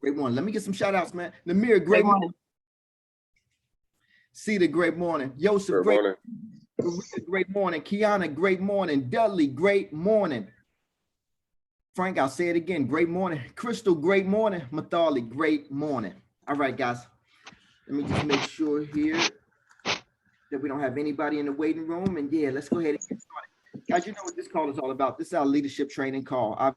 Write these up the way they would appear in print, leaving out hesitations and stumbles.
Great morning. Let me get some shout outs, man. Namir, Great great morning. morning. Cedar, great morning. Joseph, Good great morning. Maria, great morning. Kiana, great morning. Dudley, great morning. Frank, I'll say it again. Great morning. Crystal, great morning. Mathali, great morning. All right, guys. Let me just make sure here that we don't have anybody in the waiting room. And yeah, let's go ahead and get started. Guys, you know what this call is all about. This is our leadership training call.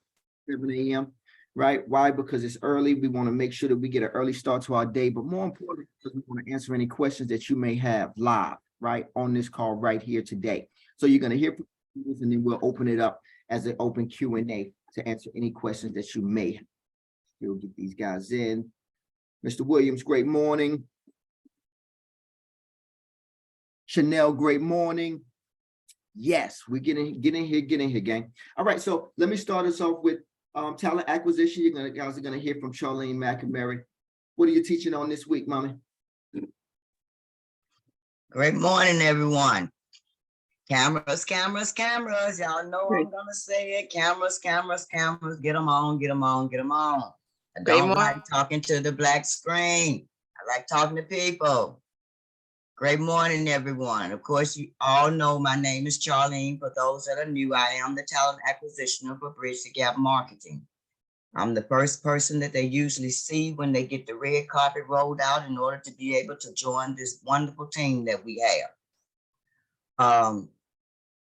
7 a.m. Right? Why? Because it's early. We want to make sure that we get an early start to our day, but more importantly, because we want to answer any questions that you may have live, right, on this call right here today. So you're going to hear from us, and then we'll open it up as an open Q&A to answer any questions that you may have. We'll get these guys in. Mr. Williams, great morning. Chanel, great morning. Yes, we're getting here, gang. All right, so let me start us off with talent acquisition. You guys are gonna hear from Charlene McNamara. What are you teaching on this week, mommy? Great morning, everyone. Cameras, cameras, cameras. Y'all know I'm gonna say it. Cameras, cameras, cameras. Get them on, get them on, get them on. I don't like talking to the black screen. I like talking to people. Great morning, everyone. Of course, you all know my name is Charlene. For those that are new, I am the talent acquisitioner for Bridge the Gap Marketing. I'm the first person that they usually see when they get the red carpet rolled out in order to be able to join this wonderful team that we have.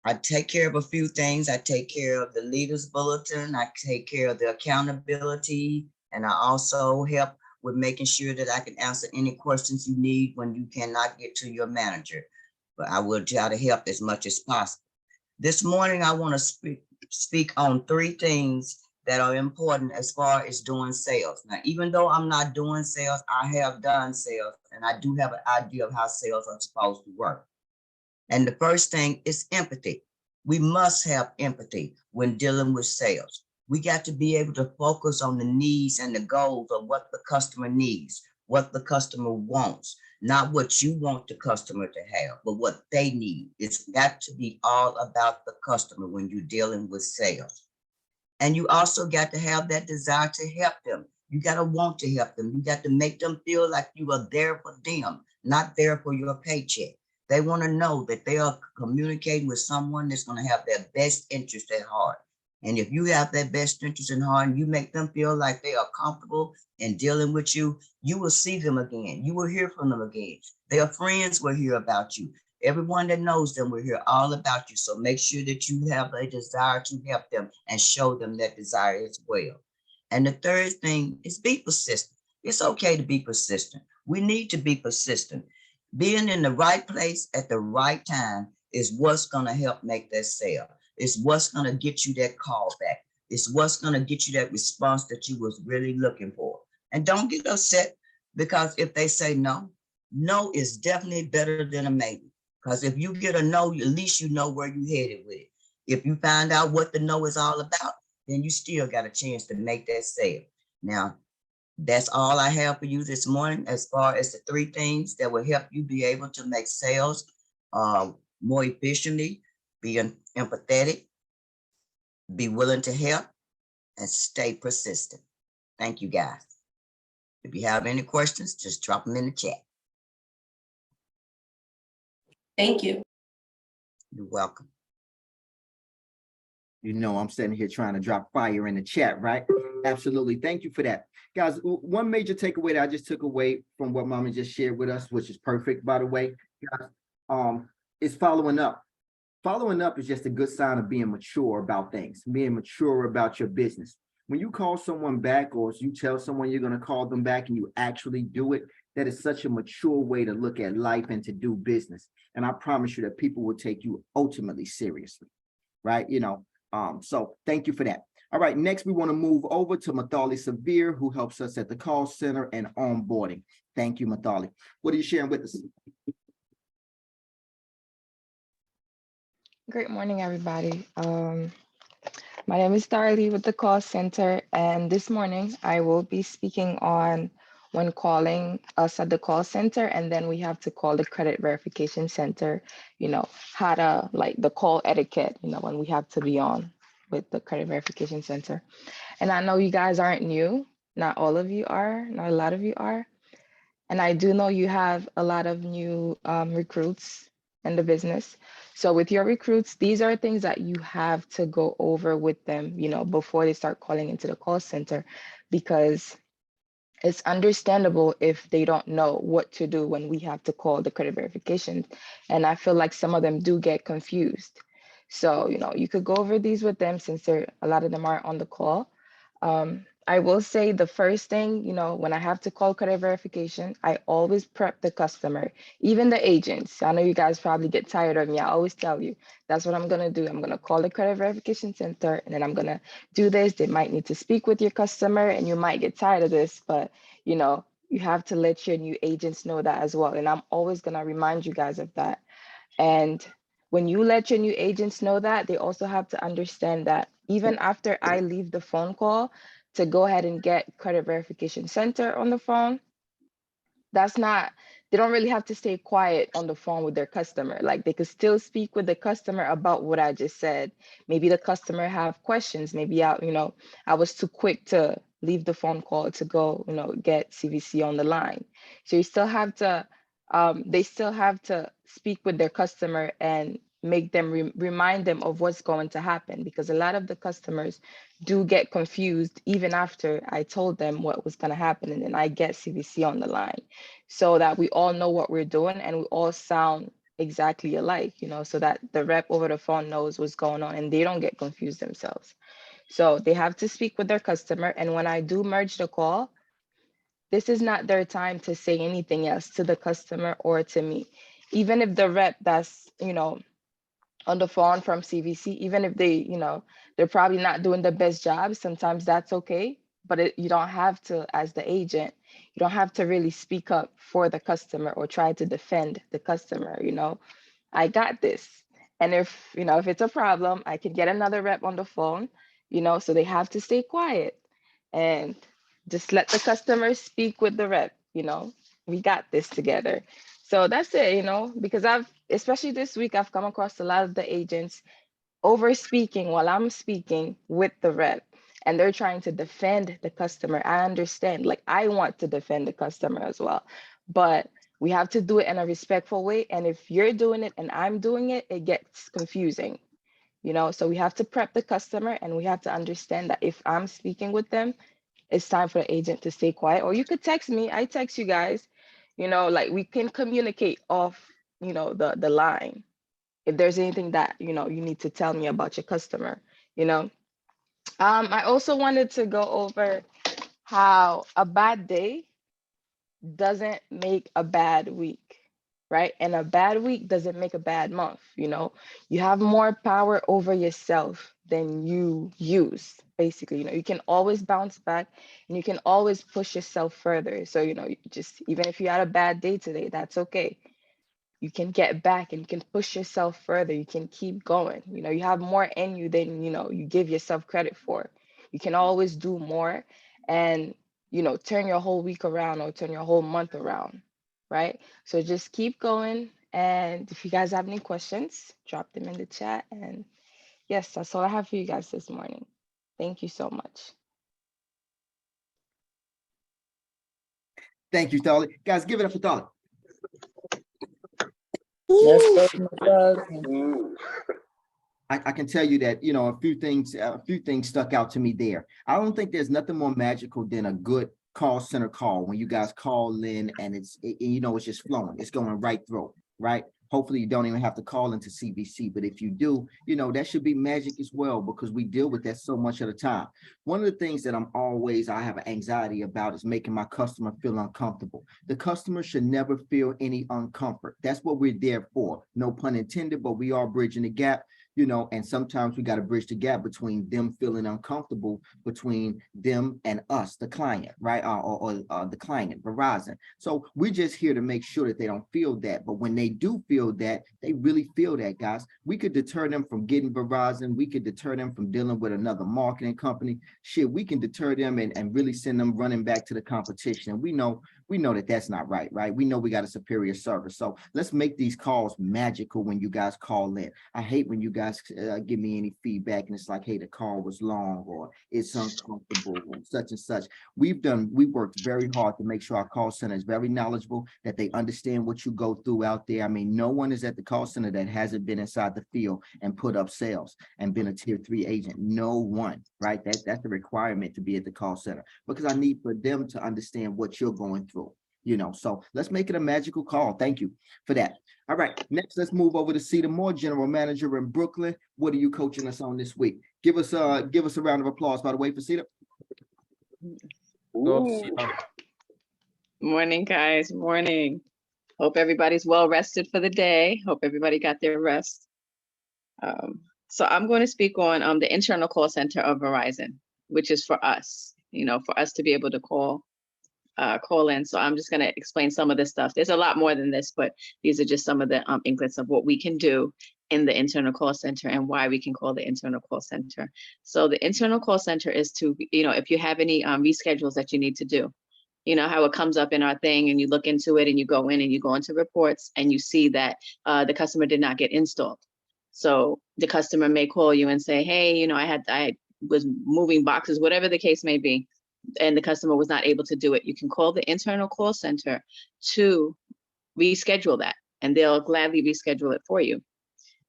I take care of a few things. I take care of the leaders bulletin. I take care of the accountability, and I also help with making sure that I can answer any questions you need when you cannot get to your manager. But I will try to help as much as possible. This morning, I want to speak on 3 things that are important as far as doing sales. Now, even though I'm not doing sales, I have done sales, and I do have an idea of how sales are supposed to work. And the first thing is empathy. We must have empathy when dealing with sales. We got to be able to focus on the needs and the goals of what the customer needs, what the customer wants, not what you want the customer to have, but what they need. It's got to be all about the customer when you're dealing with sales. And you also got to have that desire to help them. You got to want to help them. You got to make them feel like you are there for them, not there for your paycheck. They want to know that they are communicating with someone that's going to have their best interest at heart. And if you have that best interest in heart and you make them feel like they are comfortable in dealing with you, you will see them again. You will hear from them again. Their friends will hear about you. Everyone that knows them will hear all about you. So make sure that you have a desire to help them and show them that desire as well. And the third thing is be persistent. It's okay to be persistent. We need to be persistent. Being in the right place at the right time is what's going to help make that sale. It's what's going to get you that call back. It's what's going to get you that response that you was really looking for. And don't get upset because if they say no, no is definitely better than a maybe. Because if you get a no, at least you know where you headed with it. If you find out what the no is all about, then you still got a chance to make that sale. Now, that's all I have for you this morning as far as the 3 things that will help you be able to make sales more efficiently, be empathetic, be willing to help, and stay persistent. Thank you, guys. If you have any questions, just drop them in the chat. Thank you. You're welcome. You know, I'm sitting here trying to drop fire in the chat, right? Absolutely. Thank you for that. Guys, one major takeaway that I just took away from what Mama just shared with us, which is perfect, by the way, guys, is following up. Following up is just a good sign of being mature about things, being mature about your business. When you call someone back or you tell someone you're going to call them back and you actually do it, that is such a mature way to look at life and to do business. And I promise you that people will take you ultimately seriously, right? You know, so thank you for that. All right, next we want to move over to Mathali Severe, who helps us at the call center and onboarding. Thank you, Mathali. What are you sharing with us? Great morning, everybody. My name is Darlie with the call center, and this morning I will be speaking on when calling us at the call center, and then we have to call the credit verification center, you know, how to like the call etiquette, you know, when we have to be on with the credit verification center. And I know you guys aren't new, Not all of you are, not a lot of you are. And I do know you have a lot of new recruits in the business. So with your recruits, these are things that you have to go over with them, before they start calling into the call center, because it's understandable if they don't know what to do when we have to call the credit verification. And I feel like some of them do get confused. So, you could go over these with them since a lot of them are on the call. I will say the first thing, when I have to call credit verification, I always prep the customer, even the agents. I know you guys probably get tired of me. I always tell you, that's what I'm going to do. I'm going to call the credit verification center, and then I'm going to do this. They might need to speak with your customer, and you might get tired of this, but you have to let your new agents know that as well. And I'm always going to remind you guys of that. And when you let your new agents know that, they also have to understand that even after I leave the phone call to go ahead and get credit verification center on the phone, they don't really have to stay quiet on the phone with their customer. Like, they could still speak with the customer about what I just said. Maybe the customer have questions. Maybe I was too quick to leave the phone call to go, get CVC on the line. So you still have to, they still have to speak with their customer and make them remind them of what's going to happen, because a lot of the customers do get confused even after I told them what was going to happen, and then I get CVC on the line, so that we all know what we're doing and we all sound exactly alike, so that the rep over the phone knows what's going on and they don't get confused themselves. So they have to speak with their customer. And when I do merge the call, this is not their time to say anything else to the customer or to me. Even if the rep that's, on the phone from CVC, even if they're probably not doing the best job, sometimes that's okay. But you don't have to, as the agent, you don't have to really speak up for the customer or try to defend the customer. I got this. And if it's a problem, I can get another rep on the phone, so they have to stay quiet and just let the customer speak with the rep. We got this together. So that's it, because especially this week, I've come across a lot of the agents over speaking while I'm speaking with the rep, and they're trying to defend the customer. I understand, like, I want to defend the customer as well, but we have to do it in a respectful way. And if you're doing it and I'm doing it, it gets confusing, so we have to prep the customer, and we have to understand that if I'm speaking with them, it's time for the agent to stay quiet. Or you could text me. I text you guys, like, we can communicate off, the line. If there's anything that, you need to tell me about your customer, I also wanted to go over how a bad day doesn't make a bad week, right? And a bad week doesn't make a bad month. You have more power over yourself than you use, basically. You can always bounce back, and you can always push yourself further. So, just even if you had a bad day today, that's okay. You can get back and you can push yourself further. You can keep going. You have more in you than, you give yourself credit for. You can always do more and, turn your whole week around or turn your whole month around, right? So just keep going. And if you guys have any questions, drop them in the chat. And yes, that's all I have for you guys this morning. Thank you so much. Thank you, Thali. Guys, give it up for Thali. I can tell you that, a few things stuck out to me there. I don't think there's nothing more magical than a good call center call when you guys call in and it's just flowing. It's going right through, right? Hopefully you don't even have to call into CVC, but if you do, that should be magic as well, because we deal with that so much at a time. One of the things that I have anxiety about is making my customer feel uncomfortable. The customer should never feel any uncomfort. That's what we're there for. No pun intended, but we are bridging the gap. And sometimes we got to bridge the gap between them feeling uncomfortable between them and us, the client, right? Or the client, Verizon. So we're just here to make sure that they don't feel that. But when they do feel that, they really feel that, guys. We could deter them from getting Verizon. We could deter them from dealing with another marketing company. Shit, we can deter them and really send them running back to the competition. And we know that that's not right? We know we got a superior service. So let's make these calls magical when you guys call in. I hate when you guys guys give me any feedback and it's like, hey, the call was long or it's uncomfortable or such and such. We worked very hard to make sure our call center is very knowledgeable, that they understand what you go through out there. I mean, no one is at the call center that hasn't been inside the field and put up sales and been a tier 3 agent. No one, right? That's the requirement to be at the call center, because I need for them to understand what you're going through. So let's make it a magical call. Thank you for that. All right, next, let's move over to Cedar Moore, General Manager in Brooklyn. What are you coaching us on this week? Give us a round of applause, by the way, for Cedar. Morning, guys. Morning. Hope everybody's well rested for the day. Hope everybody got their rest. So I'm going to speak on the internal call center of Verizon, which is for us, for us to be able to call in. So I'm just going to explain some of this stuff. There's a lot more than this, but these are just some of the inklings of what we can do in the internal call center and why we can call the internal call center. So the internal call center is to, if you have any reschedules that you need to do, how it comes up in our thing and you look into it and you go in and you go into reports and you see that the customer did not get installed. So the customer may call you and say, hey, I was moving boxes, whatever the case may be, and the customer was not able to do it. You can call the internal call center to reschedule that, and they'll gladly reschedule it for you.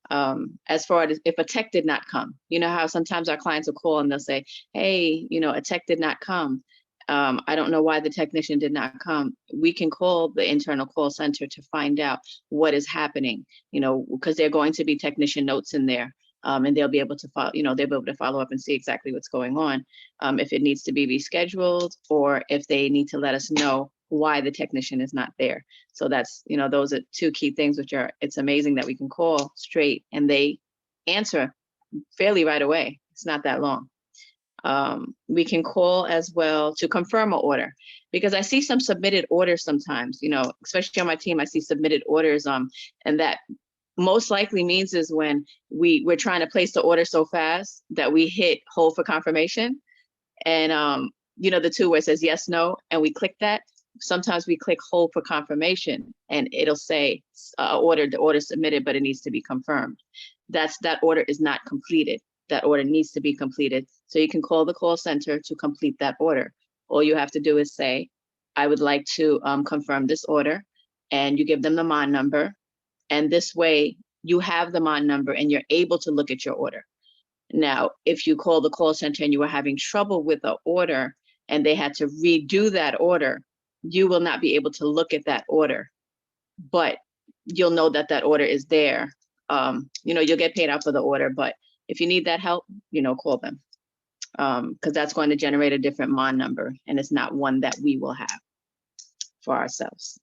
As far as if a tech did not come, how sometimes our clients will call and they'll say, hey, a tech did not come. I don't know why the technician did not come. We can call the internal call center to find out what is happening, because there are going to be technician notes in there. And they'll be able to follow, they'll be able to follow up and see exactly what's going on. If it needs to be rescheduled or if they need to let us know why the technician is not there. So that's, those are two key things, which are, it's amazing that we can call straight and they answer fairly right away. It's not that long. We can call as well to confirm an order, because I see some submitted orders sometimes, especially on my team, I see submitted orders, and that most likely means is when we're trying to place the order so fast that we hit hold for confirmation. And, the two where it says yes, no, and we click that. Sometimes we click hold for confirmation and it'll say the order submitted, but it needs to be confirmed. That order is not completed. That order needs to be completed. So you can call the call center to complete that order. All you have to do is say, I would like to confirm this order, and you give them the MON number. And this way you have the MON number and you're able to look at your order. Now, if you call the call center and you were having trouble with the order and they had to redo that order, you will not be able to look at that order, but you'll know that that order is there. You'll get paid out for the order, but if you need that help, call them, because that's going to generate a different MON number and it's not one that we will have for ourselves.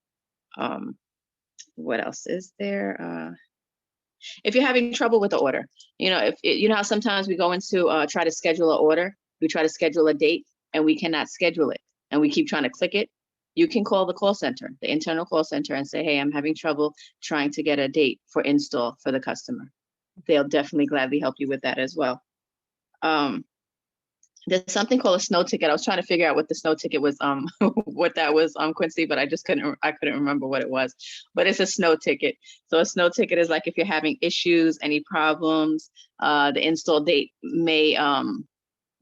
What else is there? If you're having trouble with the order, how sometimes we go into try to schedule an order, we try to schedule a date and we cannot schedule it and we keep trying to click it. You can call the call center, the internal call center, and say, hey, I'm having trouble trying to get a date for install for the customer. They'll definitely gladly help you with that as well. There's something called a snow ticket. I was trying to figure out what the snow ticket was, what that was, Quincy, but I couldn't remember what it was. But it's a snow ticket. So a snow ticket is like if you're having issues, any problems, the install date may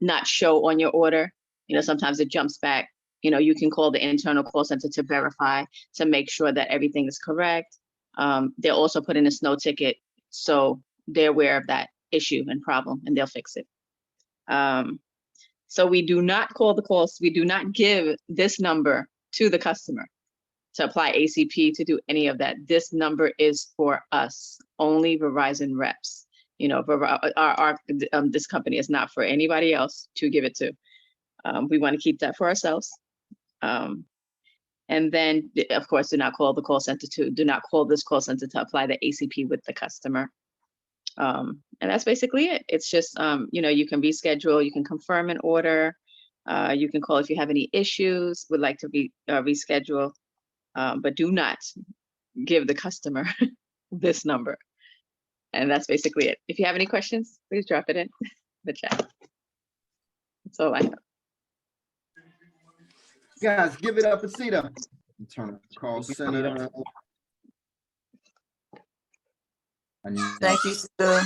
not show on your order. Sometimes it jumps back. You can call the internal call center to verify, to make sure that everything is correct. They'll also put in a snow ticket, so they're aware of that issue and problem, and they'll fix it. So we do not call the calls. We do not give this number to the customer to apply ACP, to do any of that. This number is for us, only Verizon reps. This company is not for anybody else to give it to. We want to keep that for ourselves. And then, of course, do not call the call center do not call this call center to apply the ACP with the customer. And that's basically it. It's just, you can reschedule, you can confirm an order, you can call if you have any issues, would like to reschedule, but do not give the customer this number. And that's basically it. If you have any questions, please drop it in the chat. That's all I have. Guys, give it up for Cedar. Internal call center. Thank you, Cedar.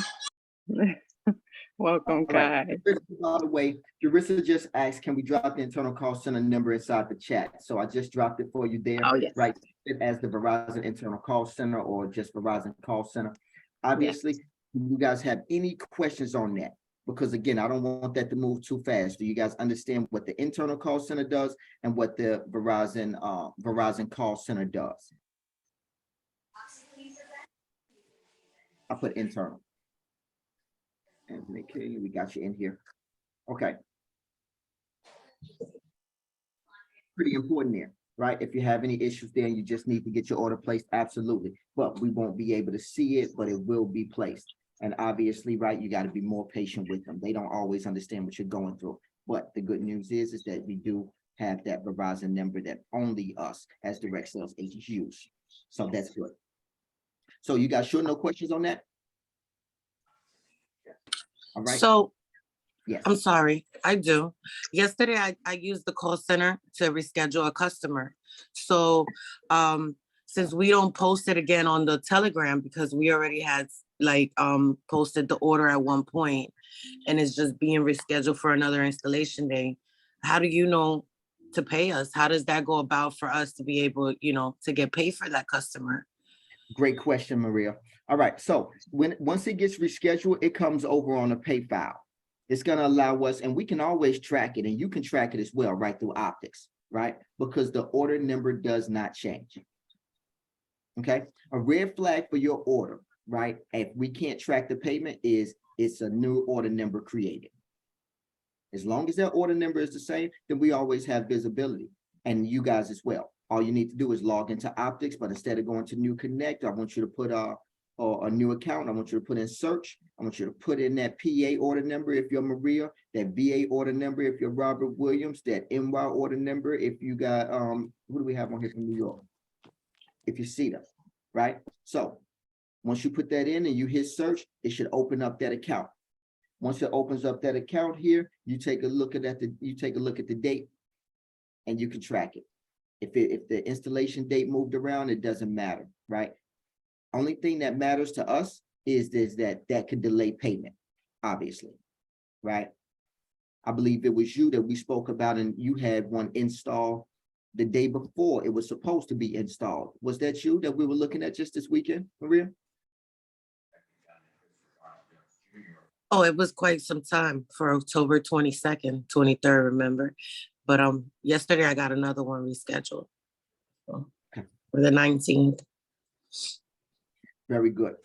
Welcome, All right. Kai. By the way, Jerissa just asked, can we drop the internal call center number inside the chat? So I just dropped it for you there. Oh, yes. Right, as the Verizon internal call center or just Verizon call center. Obviously, you guys have any questions on that? Because again, I don't want that to move too fast. Do you guys understand what the internal call center does and what the Verizon call center does? I put internal. Anthony K, we got you in here. Okay. Pretty important there, right? If you have any issues there and you just need to get your order placed, absolutely. But we won't be able to see it, but it will be placed. And obviously, right, you got to be more patient with them. They don't always understand what you're going through. But the good news is that we do have that Verizon number that only us as direct sales agents use. So that's good. So you guys sure no questions on that? All right. So, yes. I'm sorry, I do. Yesterday, I used the call center to reschedule a customer. So, since we don't post it again on the Telegram because we already had posted the order at one point and it's just being rescheduled for another installation day, how do you know to pay us? How does that go about for us to be able, to get paid for that customer? Great question, Maria. All right, so once it gets rescheduled, it comes over on a pay file. It's going to allow us, and we can always track it, and you can track it as well, right, through Optics, right? Because the order number does not change. Okay, a red flag for your order, right? If we can't track the payment, it's a new order number created. As long as that order number is the same, then we always have visibility, and you guys as well. All you need to do is log into Optics, but instead of going to New Connect, I want you to put a new account. I want you to put in search. I want you to put in that PA order number if you're Maria, that VA order number if you're Robert Williams, that NY order number if you got, who do we have on here from New York? If you see them, right? So once you put that in and you hit search, it should open up that account. Once it opens up that account here, you take a look at the date and you can track it. If the installation date moved around, it doesn't matter, right? Only thing that matters to us is that could delay payment, obviously, right? I believe it was you that we spoke about and you had one installed the day before it was supposed to be installed. Was that you that we were looking at just this weekend, Maria? Oh, it was quite some time for October 22nd, 23rd, remember? But yesterday I got another one rescheduled for the 19th. Very good.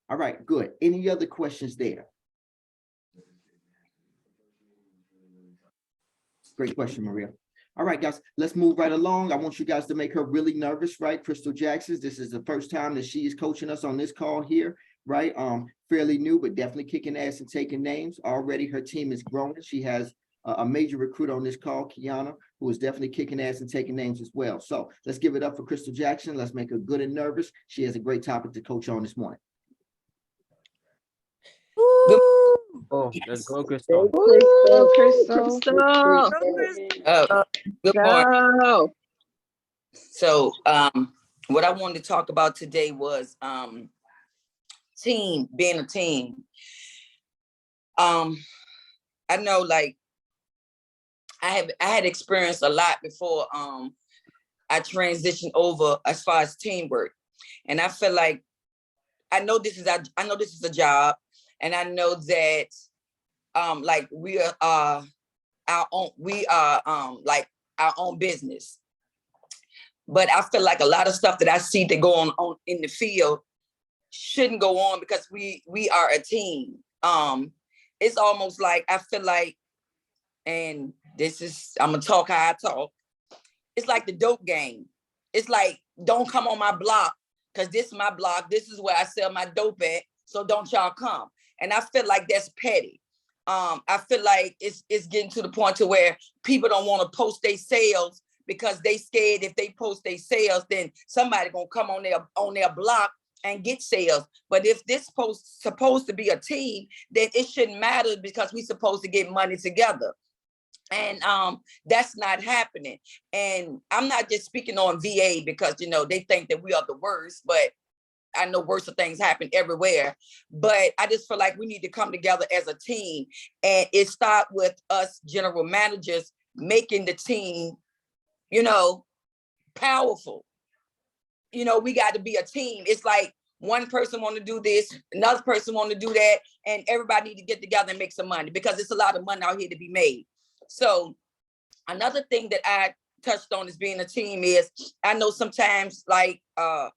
All right, good. Any other questions there? Great question, Maria. All right, guys, let's move right along. I want you guys to make her really nervous, right? Crystal Jackson, this is the first time that she is coaching us on this call here, right? Fairly new, but definitely kicking ass and taking names. Already her team is growing. She has a major recruit on this call, Kiana, who is definitely kicking ass and taking names as well. So let's give it up for Crystal Jackson. Let's make her good and nervous. She has a great topic to coach on this morning. Oh, let's go, Crystal. Crystal. Good morning. Go. So, what I wanted to talk about today was being a team. I know, like, I had experienced a lot before I transitioned over as far as teamwork, and I feel like I know this is a job, and I know that like we are our own like our own business. But I feel like a lot of stuff that I see that go on in the field shouldn't go on because we are a team. It's almost like I feel like, and I'm gonna talk how I talk. It's like the dope game. It's like, don't come on my block because this is my block. This is where I sell my dope at. So don't y'all come. And I feel like that's petty. I feel like it's getting to the point to where people don't want to post their sales because they scared if they post their sales, then somebody gonna come on their block and get sales. But if this supposed to be a team, then it shouldn't matter because we supposed to get money together. And that's not happening. And I'm not just speaking on VA because, they think that we are the worst, but I know worse things happen everywhere, but I just feel like we need to come together as a team, and it start with us general managers making the team, you know, powerful. You know, we got to be a team. It's like one person want to do this, another person want to do that, and everybody need to get together and make some money, because it's a lot of money out here to be made. So another thing that I touched on as being a team is, I know sometimes like our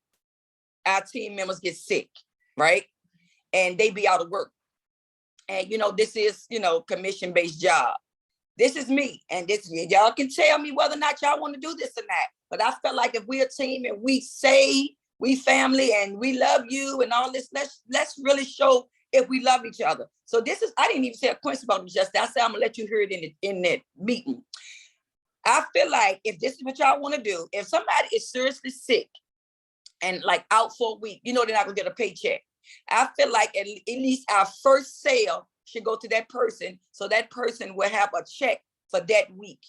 team members get sick, right? And they be out of work. And you know, this is, you know, commission-based job. This is me. And this, y'all can tell me whether or not y'all want to do this or not. But I felt like if we're a team and we say we family and we love you and all this, let's really show if we love each other. So this is, I didn't even say a question about it, just I said I'm gonna let you hear it in that meeting. I feel like if this is what y'all want to do, if somebody is seriously sick and like out for a week, you know, they're not gonna get a paycheck. I feel like at least our first sale should go to that person, so that person will have a check for that week.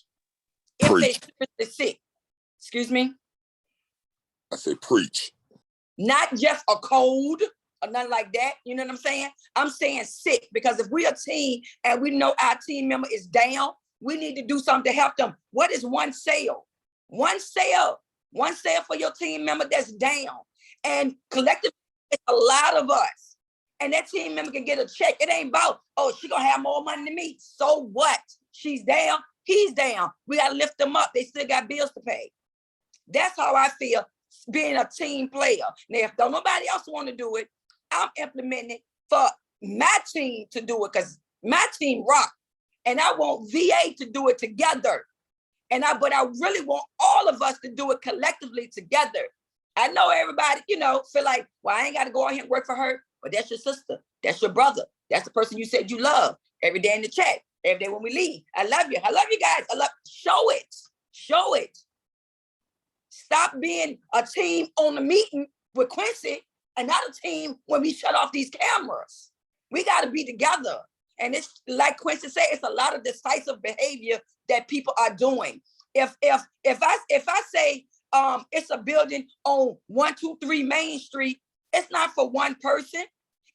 If they seriously sick, excuse me? I said preach. Not just a cold or nothing like that, you know what I'm saying? I'm saying sick, because if we're a team and we know our team member is down, we need to do something to help them. What is one sale? One sale for your team member that's down. And collectively, it's a lot of us. And that team member can get a check. It ain't about, oh, she gonna have more money than me. So what? She's down, he's down. We gotta lift them up. They still got bills to pay. That's how I feel being a team player. Now, if don't nobody else want to do it, I'm implementing it for my team to do it, because my team rock. And I want VA to do it together. But I really want all of us to do it collectively together. I know everybody, you know, feel like, well, I ain't got to go out here and work for her, but that's your sister. That's your brother. That's the person you said you love every day in the chat, every day when we leave. I love you. I love you guys. Show it. Show it. Stop being a team on the meeting with Quincy and not a team when we shut off these cameras. We got to be together. And it's like Quincy said, it's a lot of decisive behavior that people are doing. If I say it's a building on 123 Main Street, it's not for one person.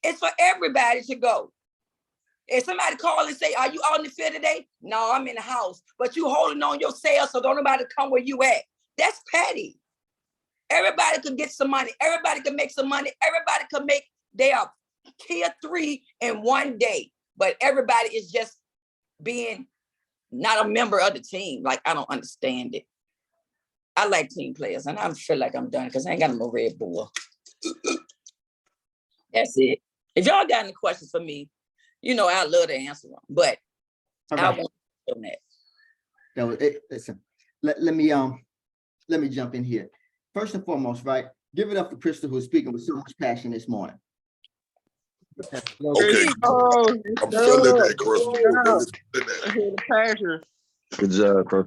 It's for everybody to go. If somebody call and say, are you out in the field today? No, I'm in the house. But you holding on your sale, so don't nobody come where you at. That's petty. Everybody could get some money. Everybody could make some money. Everybody could make their tier 3 in one day. But everybody is just being not a member of the team. Like, I don't understand it. I like team players, and I feel like I'm done because I ain't got no Red Bull. That's it. If y'all got any questions for me, you know, I'd love to answer them, but All I right. won't do that. That was it. Listen, let me jump in here. First and foremost, right? Give it up for Crystal, who's speaking with so much passion this morning. Okay, Oh, I'm feeling that, Crystal. Really feeling that. passion. Good job, bro.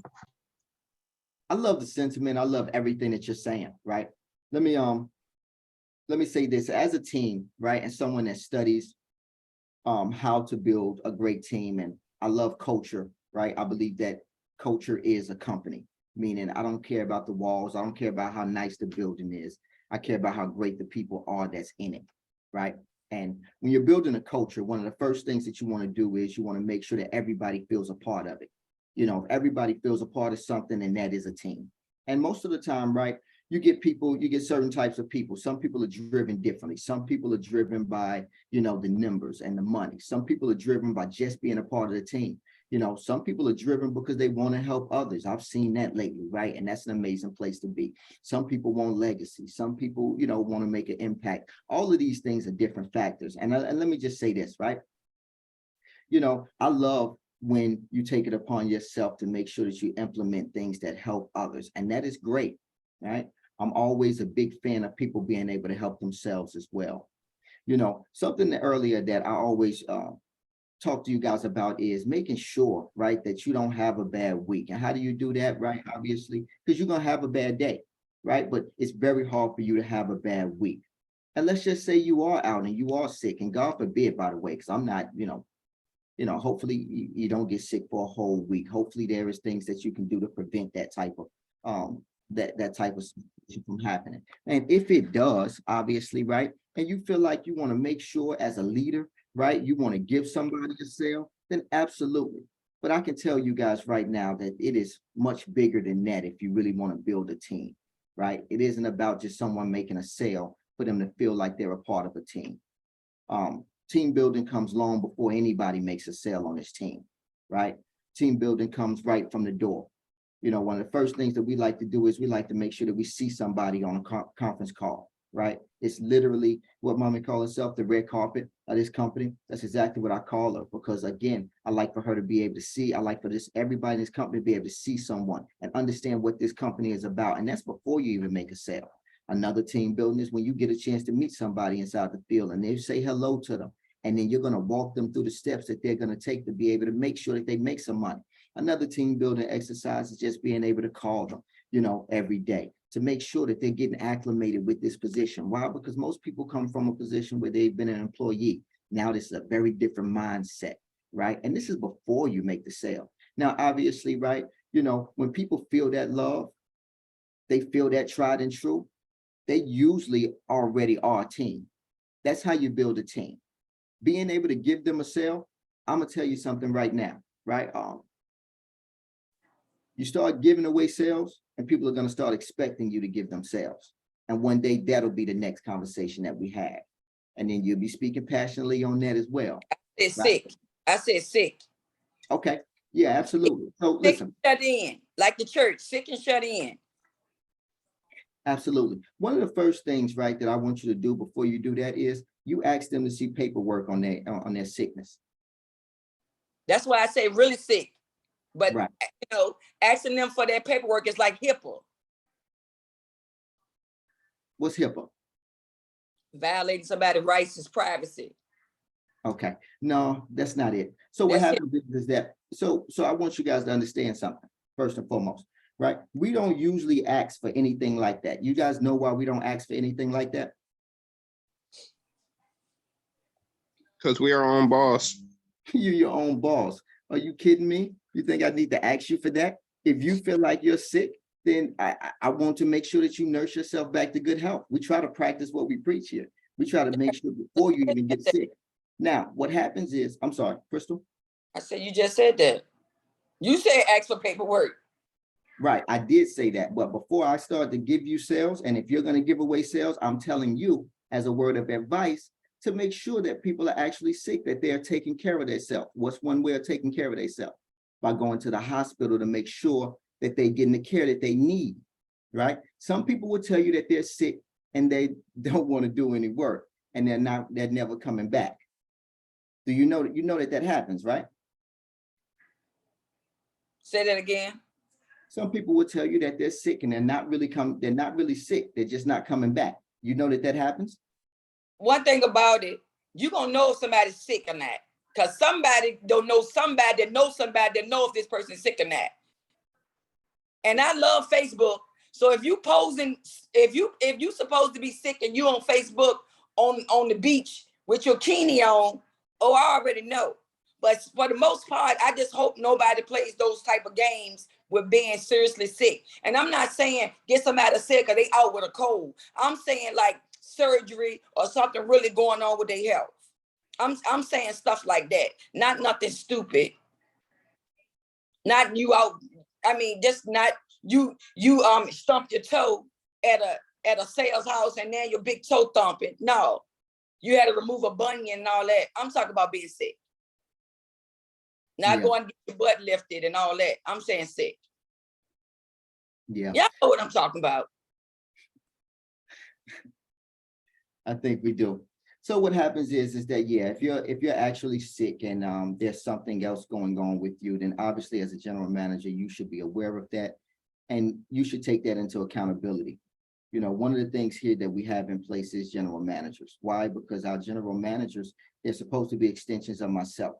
I love the sentiment. I love everything that you're saying, right? Let me say this as a team, right? And someone that studies how to build a great team. And I love culture, right? I believe that culture is a company, meaning I don't care about the walls. I don't care about how nice the building is. I care about how great the people are that's in it, right? And when you're building a culture, one of the first things that you want to do is you want to make sure that everybody feels a part of it. You know, if everybody feels a part of something, then that is a team. And most of the time, right, you get certain types of people. Some people are driven differently. Some people are driven by, you know, the numbers and the money. Some people are driven by just being a part of the team. You know, some people are driven because they want to help others. I've seen that lately, right? And that's an amazing place to be. Some people want legacy. Some people, you know, want to make an impact. All of these things are different factors. And let me just say this, right? You know, I love when you take it upon yourself to make sure that you implement things that help others. And that is great, right? I'm always a big fan of people being able to help themselves as well. You know, something earlier that I always talk to you guys about is making sure, right, that you don't have a bad week. And how do you do that, right? Obviously, because you're going to have a bad day, right? But it's very hard for you to have a bad week. And let's just say you are out and you are sick, and God forbid, by the way, because I'm not, you know, hopefully you don't get sick for a whole week. Hopefully there is things that you can do to prevent that type of situation from happening. And if it does, obviously, right, and you feel like you want to make sure as a leader, right, you want to give somebody a sale, then absolutely. But I can tell you guys right now that it is much bigger than that if you really want to build a team, right? It isn't about just someone making a sale for them to feel like they're a part of a team. Team building comes long before anybody makes a sale on this team, right? Team building comes right from the door. You know, one of the first things that we like to do is we like to make sure that we see somebody on a conference call, right? It's literally what mommy calls herself, the red carpet of this company. That's exactly what I call her, because again, I like for her to be able to see, I like for everybody in this company to be able to see someone and understand what this company is about. And that's before you even make a sale. Another team building is when you get a chance to meet somebody inside the field and they say hello to them. And then you're going to walk them through the steps that they're going to take to be able to make sure that they make some money. Another team building exercise is just being able to call them, you know, every day to make sure that they're getting acclimated with this position. Why? Because most people come from a position where they've been an employee. Now this is a very different mindset, right? And this is before you make the sale. Now, obviously, right, you know, when people feel that love, they feel that tried and true, they usually already are a team. That's how you build a team. Being able to give them a sale, I'm gonna tell you something right now, right? You start giving away sales and people are gonna start expecting you to give them sales. And one day that'll be the next conversation that we have. And then you'll be speaking passionately on that as well. I said sick. I said sick. Okay, yeah, absolutely. So Sick listen. and shut in, like the church, sick and shut in. Absolutely. One of the first things, right, that I want you to do before you do that is you ask them to see paperwork on their sickness. That's why I say really sick. But Right. you know, asking them for their paperwork is like HIPAA. What's HIPAA? Violating somebody's rights is privacy. Okay, no, that's not it. So what That's happens is that, so I want you guys to understand something, first and foremost, right? We don't usually ask for anything like that. You guys know why we don't ask for anything like that? Because we are our own boss. You're your own boss. Are you kidding me? You think I need to ask you for that? If you feel like you're sick, then I want to make sure that you nurse yourself back to good health. We try to practice what we preach here. We try to make sure before you even get sick. Now, what happens is, I'm sorry, Crystal? I said, you just said that. You said ask for paperwork. Right, I did say that, but before I start to give you sales, and if you're going to give away sales, I'm telling you as a word of advice to make sure that people are actually sick, that they're taking care of themselves. What's one way of taking care of themselves? By going to the hospital to make sure that they're getting the care that they need, right? Some people will tell you that they're sick and they don't want to do any work and they're never coming back. Do you know that happens, right? Say that again. Some people will tell you that they're sick and they're not really sick. They're just not coming back. You know that happens? One thing about it, you're going to know if somebody's sick or not. Because somebody don't know somebody that knows somebody that knows if this person's sick or not. And I love Facebook. So if you posing, if you supposed to be sick and you on Facebook on the beach with your bikini on, oh, I already know. But for the most part, I just hope nobody plays those type of games with being seriously sick. And I'm not saying get somebody sick or they out with a cold. I'm saying like surgery or something really going on with their health. I'm saying stuff like that, not nothing stupid. Not you out. I mean, just not you stump your toe at a sales house and then your big toe thumping. No, you had to remove a bunion and all that. I'm talking about being sick. Not going to get your butt lifted and all that. I'm saying sick. Yeah. Y'all know what I'm talking about. I think we do. So what happens is that, yeah, if you're actually sick and there's something else going on with you, then obviously as a general manager, you should be aware of that and you should take that into accountability. You know, one of the things here that we have in place is general managers. Why? Because our general managers, they're supposed to be extensions of myself.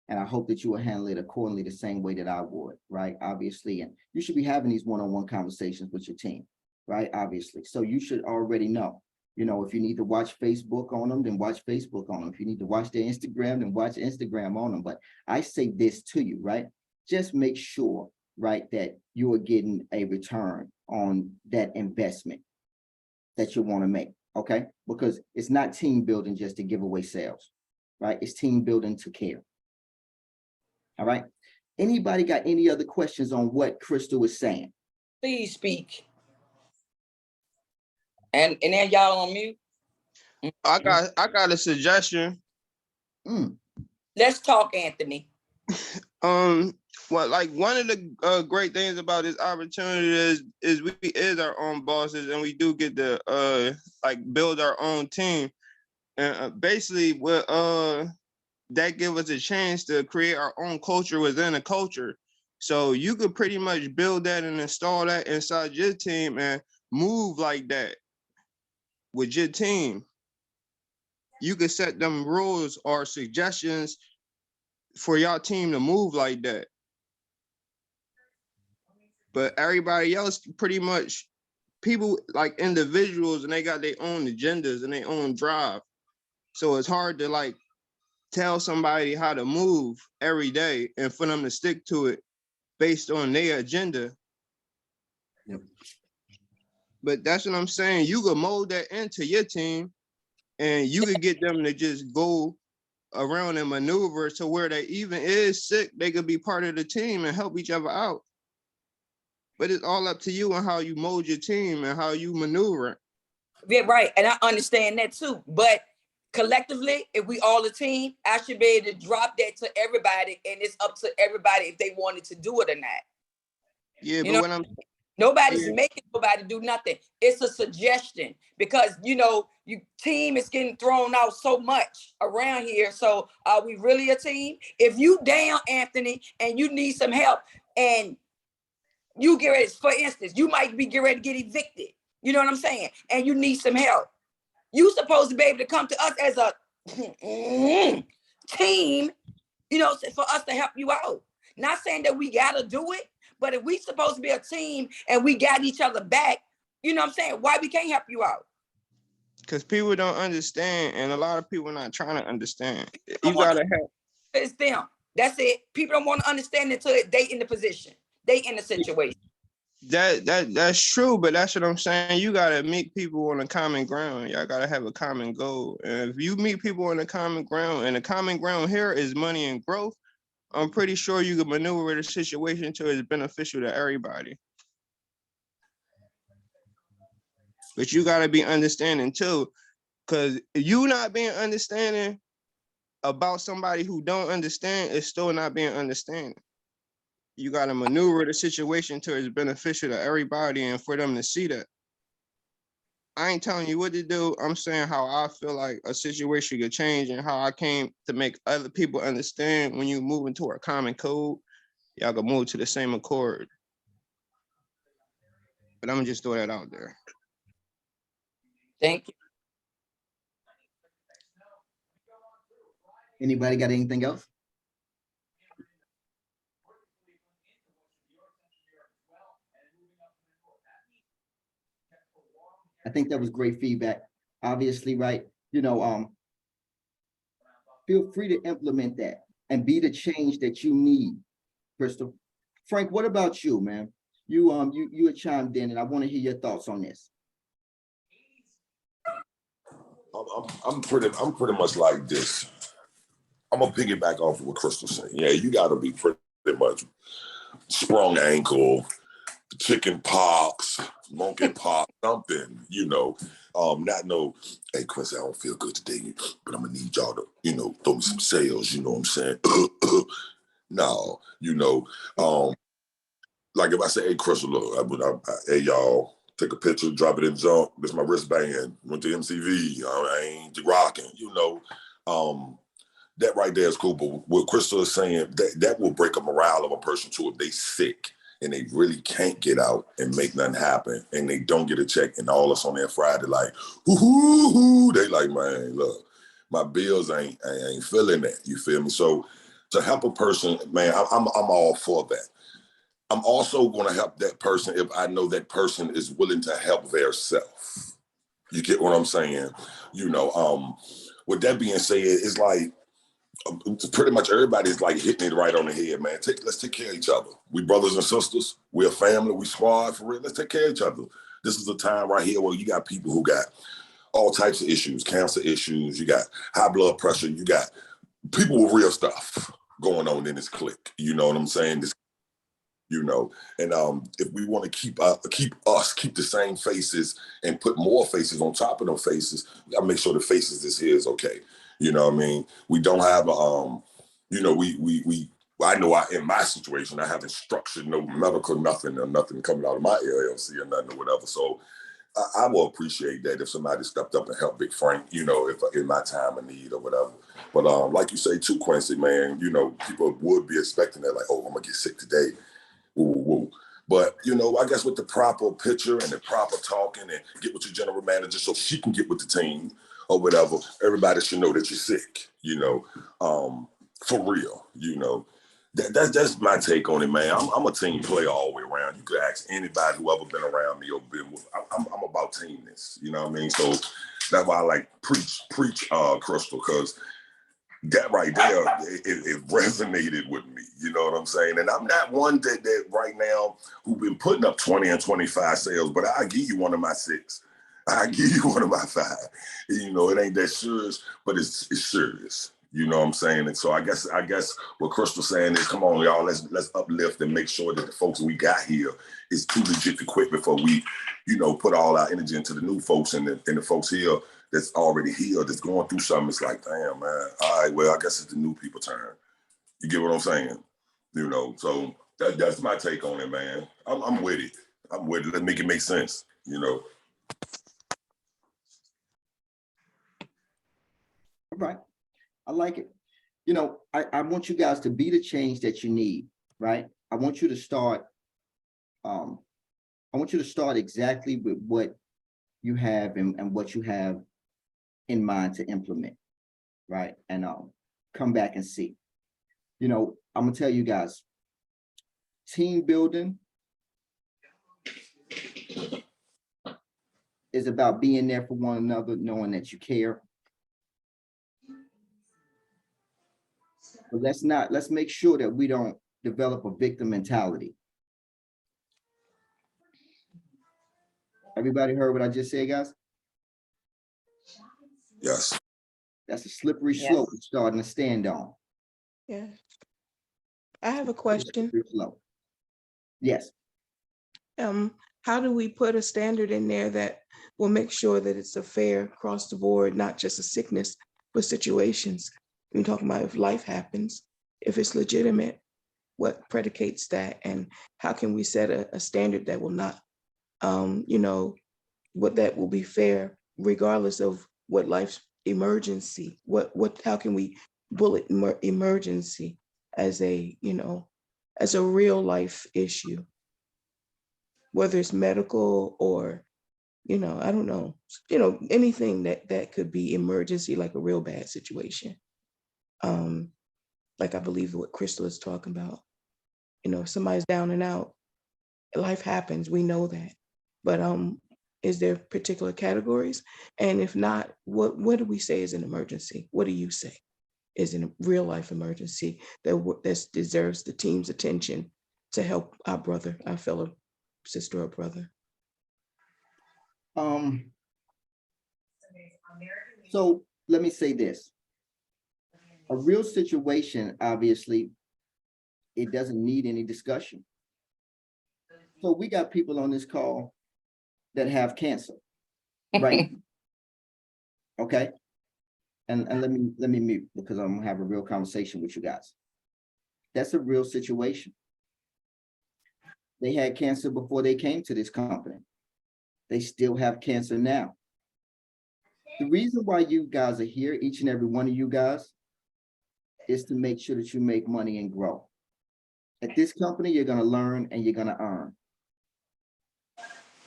And I hope that you will handle it accordingly the same way that I would, right? Obviously, and you should be having these one-on-one conversations with your team, right? Obviously. So you should already know. You know, if you need to watch Facebook on them, then watch Facebook on them. If you need to watch their Instagram, then watch Instagram on them. But I say this to you, right? Just make sure, right, that you are getting a return on that investment. that you want to make, okay? Because it's not team building just to give away sales, right? It's team building to care. All right. Anybody got any other questions on what Crystal was saying? Please speak. And then y'all on mute. I got a suggestion. Let's talk, Anthony. Well, like one of the great things about this opportunity is we is our own bosses, and we do get to like build our own team. And basically, what that give us a chance to create our own culture within a culture. So you could pretty much build that and install that inside your team and move like that with your team. You could set them rules or suggestions for your team to move like that. But everybody else, pretty much, people like individuals, and they got their own agendas and their own drive. So it's hard to like tell somebody how to move every day and for them to stick to it based on their agenda. Yep. But that's what I'm saying. You could mold that into your team, and you could get them to just go around and maneuver to where they even is sick, they could be part of the team and help each other out. But it's all up to you and how you mold your team and how you maneuver. Yeah, right. And I understand that too. But collectively, if we all a team, I should be able to drop that to everybody, and it's up to everybody if they wanted to do it or not. Yeah, but when I'm nobody's making nobody do nothing. It's a suggestion because your team is getting thrown out so much around here. So are we really a team? If you down, Anthony, and you need some help, and you get ready, for instance, you might be getting ready to get evicted. You know what I'm saying? And you need some help. You supposed to be able to come to us as a team, for us to help you out. Not saying that we gotta do it, but if we supposed to be a team and we got each other back, you know what I'm saying? Why we can't help you out? Because people don't understand, and a lot of people not trying to understand. You gotta help. It's them. That's it. People don't want to understand until they in the position. They in the situation. That's true, but that's what I'm saying. You gotta meet people on a common ground. Y'all gotta have a common goal. And if you meet people on a common ground, and the common ground here is money and growth, I'm pretty sure you can maneuver the situation to it's beneficial to everybody. But you gotta be understanding too, because you not being understanding about somebody who don't understand is still not being understanding. You gotta maneuver the situation to it's beneficial to everybody and for them to see that. I ain't telling you what to do. I'm saying how I feel like a situation could change and how I came to make other people understand when you move into a common code, y'all can move to the same accord. But I'm gonna just throw that out there. Thank you. Anybody got anything else? I think that was great feedback. Obviously, right? Feel free to implement that and be the change that you need, Crystal. Frank, what about you, man? You had chimed in, and I want to hear your thoughts on this. I'm pretty much like this. I'm gonna piggyback off of what Crystal said. Yeah, you gotta be pretty much sprung ankle, chicken pox, monkey pox, something, not no, hey Chris, I don't feel good today, but I'm gonna need y'all to, throw me some sales, you know what I'm saying? No, like if I say, hey Crystal, look, hey y'all, take a picture, drop it in junk, this is my wristband, went to MCV, I ain't rocking, that right there is cool, but what Crystal is saying, that will break a morale of a person too if they sick and they really can't get out and make nothing happen and they don't get a check and all us on that Friday like, hoo-hoo-hoo, they like, man, look, my bills ain't feeling that, you feel me? So to help a person, man, I'm all for that. I'm also gonna help that person if I know that person is willing to help their self. You get what I'm saying? With that being said, it's like, pretty much everybody's like hitting it right on the head, man. Let's take care of each other. We brothers and sisters. We're a family. We squad for real. Let's take care of each other. This is a time right here where you got people who got all types of issues, cancer issues, you got high blood pressure, you got people with real stuff going on in this clique. You know what I'm saying? This, you know, and if we want to keep the same faces and put more faces on top of those faces, we gotta make sure the faces this here is okay. You know what I mean? We don't have you know, I know in my situation, I haven't structured no medical nothing or nothing coming out of my LLC or nothing or whatever. So I will appreciate that if somebody stepped up and helped Big Frank, you know, if in my time of need or whatever. But like you say too, Quincy, man, you know, people would be expecting that, like, oh, I'm gonna get sick today. Woo, woo, woo. But, you know, I guess with the proper picture and the proper talking and get with your general manager so she can get with the team or whatever, everybody should know that you're sick, you know, for real, you know. That's my take on it, man. I'm a team player all the way around. You could ask anybody who ever been around me or been with. I'm about teamness. You know what I mean? So that's why I like preach, Crystal, because that right there, it resonated with me. You know what I'm saying? And I'm not one that right now who been putting up 20 and 25 sales, but I give you one of my 6. I give you one of my 5. You know, it ain't that serious, but it's serious. You know what I'm saying? And so I guess what Crystal's saying is, come on, y'all, let's uplift and make sure that the folks we got here is too legit to quit before we, you know, put all our energy into the new folks and the folks here that's already here, that's going through something. It's like, damn, man, all right, well, I guess it's the new people turn. You get what I'm saying? You know, so that's my take on it, man. I'm with it. I'm with it. Let's make it make sense, you know. All right. I like it. You know, I want you guys to be the change that you need, right? I want you to start, exactly with what you have and what you have in mind to implement, right? And come back and see. You know, I'm gonna tell you guys, team building is about being there for one another, knowing that you care. But let's make sure that we don't develop a victim mentality. Everybody heard what I just said, guys? Yes. That's a slippery slope we're starting to stand on. Yeah. I have a question. Yes. How do we put a standard in there that will make sure that it's a fair across the board, not just a sickness, but situations? We're talking about if life happens, if it's legitimate, what predicates that, and how can we set a standard that will not, you know, what that will be fair, regardless of what life's emergency, how can we bullet emergency as a, you know, as a real life issue, whether it's medical or, you know, I don't know, you know, anything that could be emergency, like a real bad situation. Like I believe what Crystal is talking about, you know, if somebody's down and out, life happens, we know that. But is there particular categories? And if not, what do we say is an emergency? What do you say is a real life emergency that deserves the team's attention to help our brother, our fellow sister or brother? So let me say this. A real situation, obviously, it doesn't need any discussion. So we got people on this call that have cancer, right? Okay. And let me mute because I'm gonna have a real conversation with you guys. That's a real situation. They had cancer before they came to this company. They still have cancer now. The reason why you guys are here, each and every one of you guys, is to make sure that you make money and grow. At this company, you're gonna learn and you're gonna earn.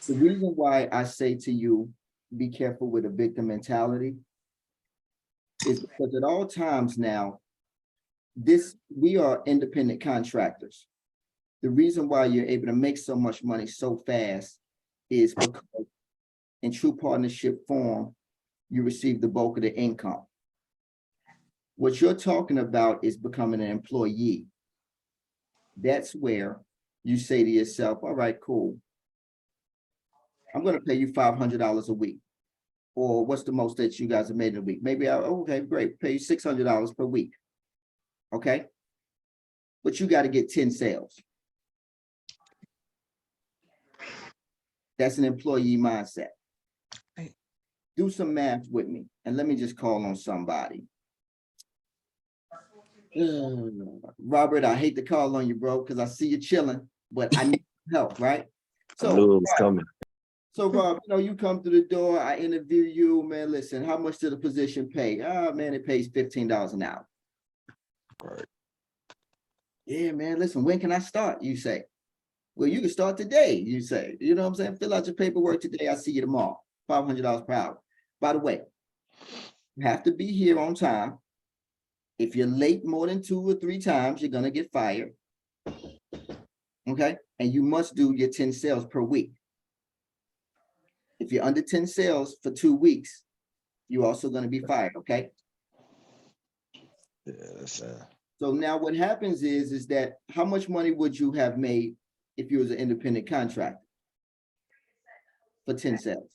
The reason why I say to you, be careful with a victim mentality is because at all times now, we are independent contractors. The reason why you're able to make so much money so fast is because in true partnership form, you receive the bulk of the income. What you're talking about is becoming an employee. That's where you say to yourself, all right, cool. I'm gonna pay you $500 a week. Or what's the most that you guys have made in a week? Maybe okay, great, pay you $600 per week. Okay. But you got to get 10 sales. That's an employee mindset. Right. Do some math with me, and let me just call on somebody. Robert, I hate to call on you, bro, because I see you chilling, but I need help, right? I knew it was coming. So, Rob, you come through the door, I interview you, man, listen, how much did the position pay? Man, it pays $15 an hour. Right. Yeah, man, listen, when can I start? You say. Well, you can start today, you say. You know what I'm saying? Fill out your paperwork today. I see you tomorrow. $500 per hour. By the way, you have to be here on time. If you're late more than 2 or 3 times, you're going to get fired. Okay? And you must do your 10 sales per week. If you're under 10 sales for 2 weeks, you're also going to be fired. Okay? Yeah, that's So now what happens is that how much money would you have made if you was an independent contractor for 10 sales?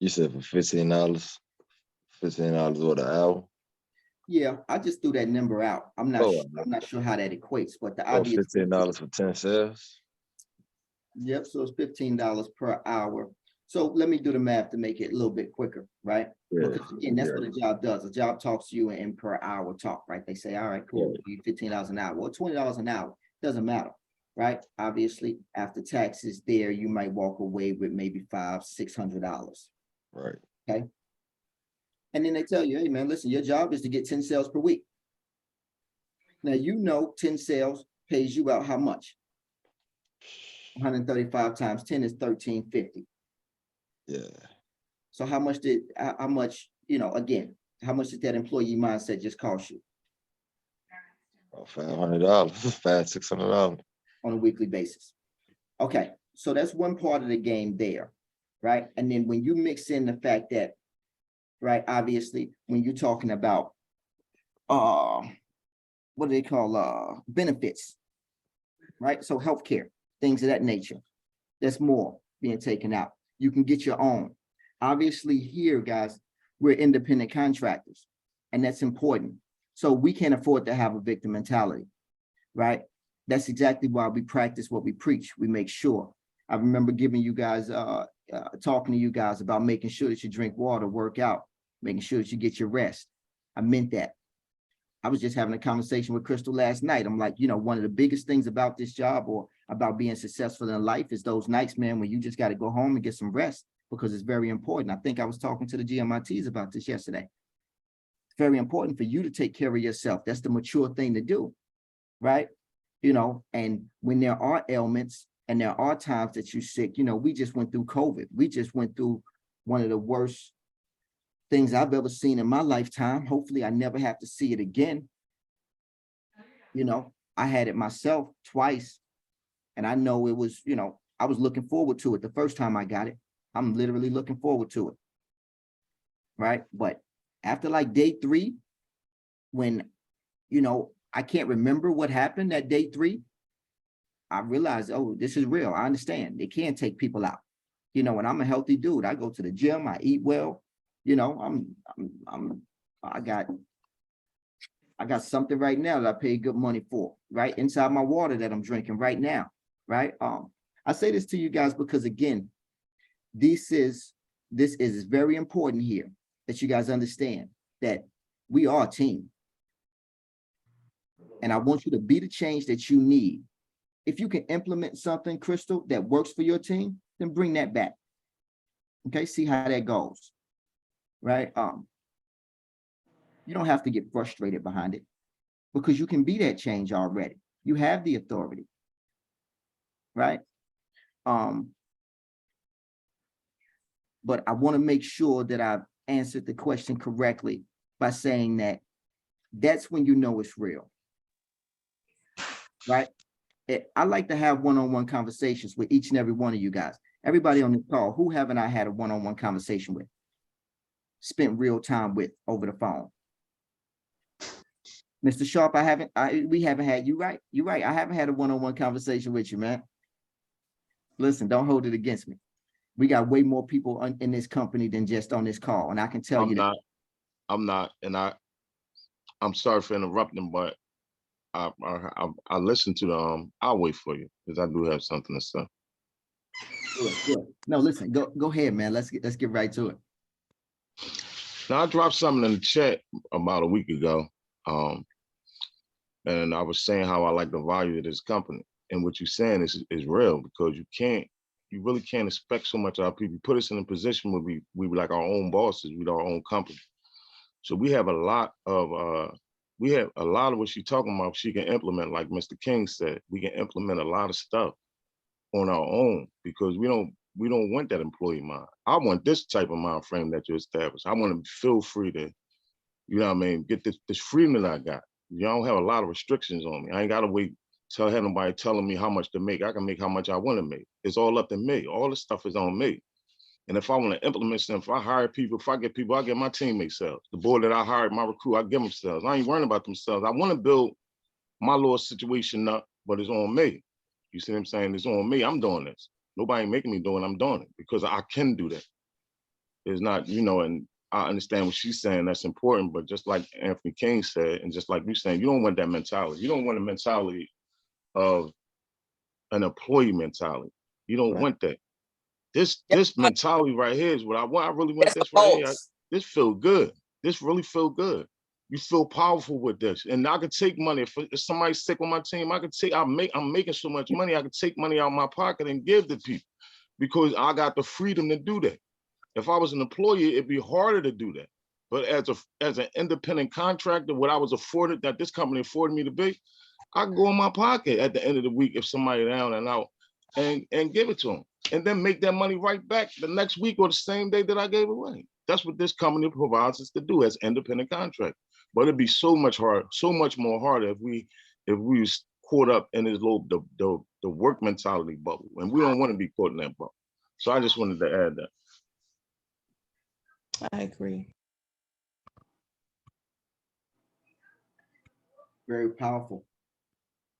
you said for $15 what, an hour? Yeah, I just threw that number out. I'm not sure how that equates, but the idea is $15 for 10 sales. Yep, so it's $15 per hour. So let me do the math to make it a little bit quicker, right? Yeah. Because again, that's what a job does. A job talks to you in per hour talk, right? They say, all right, cool, Yeah. $15 an hour, or $20 an hour, doesn't matter, right? Obviously, after taxes there, you might walk away with maybe $500-600. Right. Okay. And then they tell you, hey man, listen, your job is to get 10 sales per week. Now, 10 sales pays you out how much? 135 times 10 is 1,350. Yeah. So how much again, how much did that employee mindset just cost you About $500, $600. on a weekly basis? Okay, so that's one part of the game there, right? And then when you mix in the fact that, right, obviously, when you're talking about what do they call benefits, right? So healthcare, things of that nature, there's more being taken out. You can get your own. Obviously here, guys, we're independent contractors, and that's important. So we can't afford to have a victim mentality, right? That's exactly why we practice what we preach. We make sure. I remember giving you guys, talking to you guys about making sure that you drink water, work out, making sure that you get your rest. I meant that. I was just having a conversation with Crystal last night. I'm like, one of the biggest things about this job or about being successful in life is those nights, man, when you just got to go home and get some rest, because it's very important. I think I was talking to the GMITs about this yesterday. It's very important for you to take care of yourself. That's the mature thing to do, right? And when there are ailments and there are times that you're sick, we just went through COVID. We just went through one of the worst things I've ever seen in my lifetime. Hopefully I never have to see it again. I had it myself twice, and I know it was, I was looking forward to it the first time I got it. I'm literally looking forward to it, right? But after like day 3, when, I can't remember what happened at day 3, I realized, oh, this is real. I understand. They can't take people out. And I'm a healthy dude. I go to the gym, I eat well. I got something right now that I pay good money for, right? Inside my water that I'm drinking right now, right? I say this to you guys because, again, this is very important here, that you guys understand that we are a team. And I want you to be the change that you need. If you can implement something, Crystal, that works for your team, then bring that back. Okay, see how that goes. Right? You don't have to get frustrated behind it, because you can be that change already. You have the authority. Right? But I want to make sure that I've answered the question correctly by saying that that's when you know it's real. Right? I like to have one-on-one conversations with each and every one of you guys. Everybody on this call, who haven't I had a one-on-one conversation with? Spent real time with over the phone. Mr. Sharp, we haven't had, you're right. I haven't had a one-on-one conversation with you, man. Listen, don't hold it against me. We got way more people in this company than just on this call. And I can tell you that. I'm not, and I'm sorry for interrupting, but I listened to the I'll wait for you because I do have something to say. Good. No, listen, go ahead, man. Let's get right to it. Now I dropped something in the chat about a week ago. And I was saying how I like the value of this company. And what you're saying is real, because you really can't expect so much of our people. Put us in a position where we like our own bosses, with our own company. So we have a lot of what she's talking about, she can implement, like Mr. King said. We can implement a lot of stuff on our own because we don't want that employee mind. I want this type of mind frame that you established. I want to feel free to, you know what I mean, get this freedom that I got. You don't have a lot of restrictions on me. I ain't got to wait till I have nobody telling me how much to make. I can make how much I want to make. It's all up to me. All this stuff is on me. And if I want to implement something, if I hire people, if I get people, I get my teammates sales. The board that I hired, my recruit, I give them sales. I ain't worrying about themselves. I want to build my little situation up, but it's on me. You see what I'm saying? It's on me. I'm doing this. Nobody ain't making me do it. I'm doing it because I can do that. It's not, and I understand what she's saying. That's important. But just like Anthony King said, and just like you saying, you don't want that mentality. You don't want a mentality of an employee mentality. You don't want that. This mentality right here is what I want. I really want this right here. This feel good. This really feel good. You feel powerful with this. And I could take money. If somebody's sick on my team, I'm making so much money, I could take money out of my pocket and give to people because I got the freedom to do that. If I was an employee, it'd be harder to do that. But as an independent contractor, what I was afforded, that this company afforded me to be, I can go in my pocket at the end of the week if somebody down and out and give it to them. And then make that money right back the next week or the same day that I gave away. That's what this company provides us to do as independent contractor. But it'd be so much more harder if we was caught up in this the work mentality bubble. And we don't want to be caught in that bubble. So I just wanted to add that. I agree. Very powerful.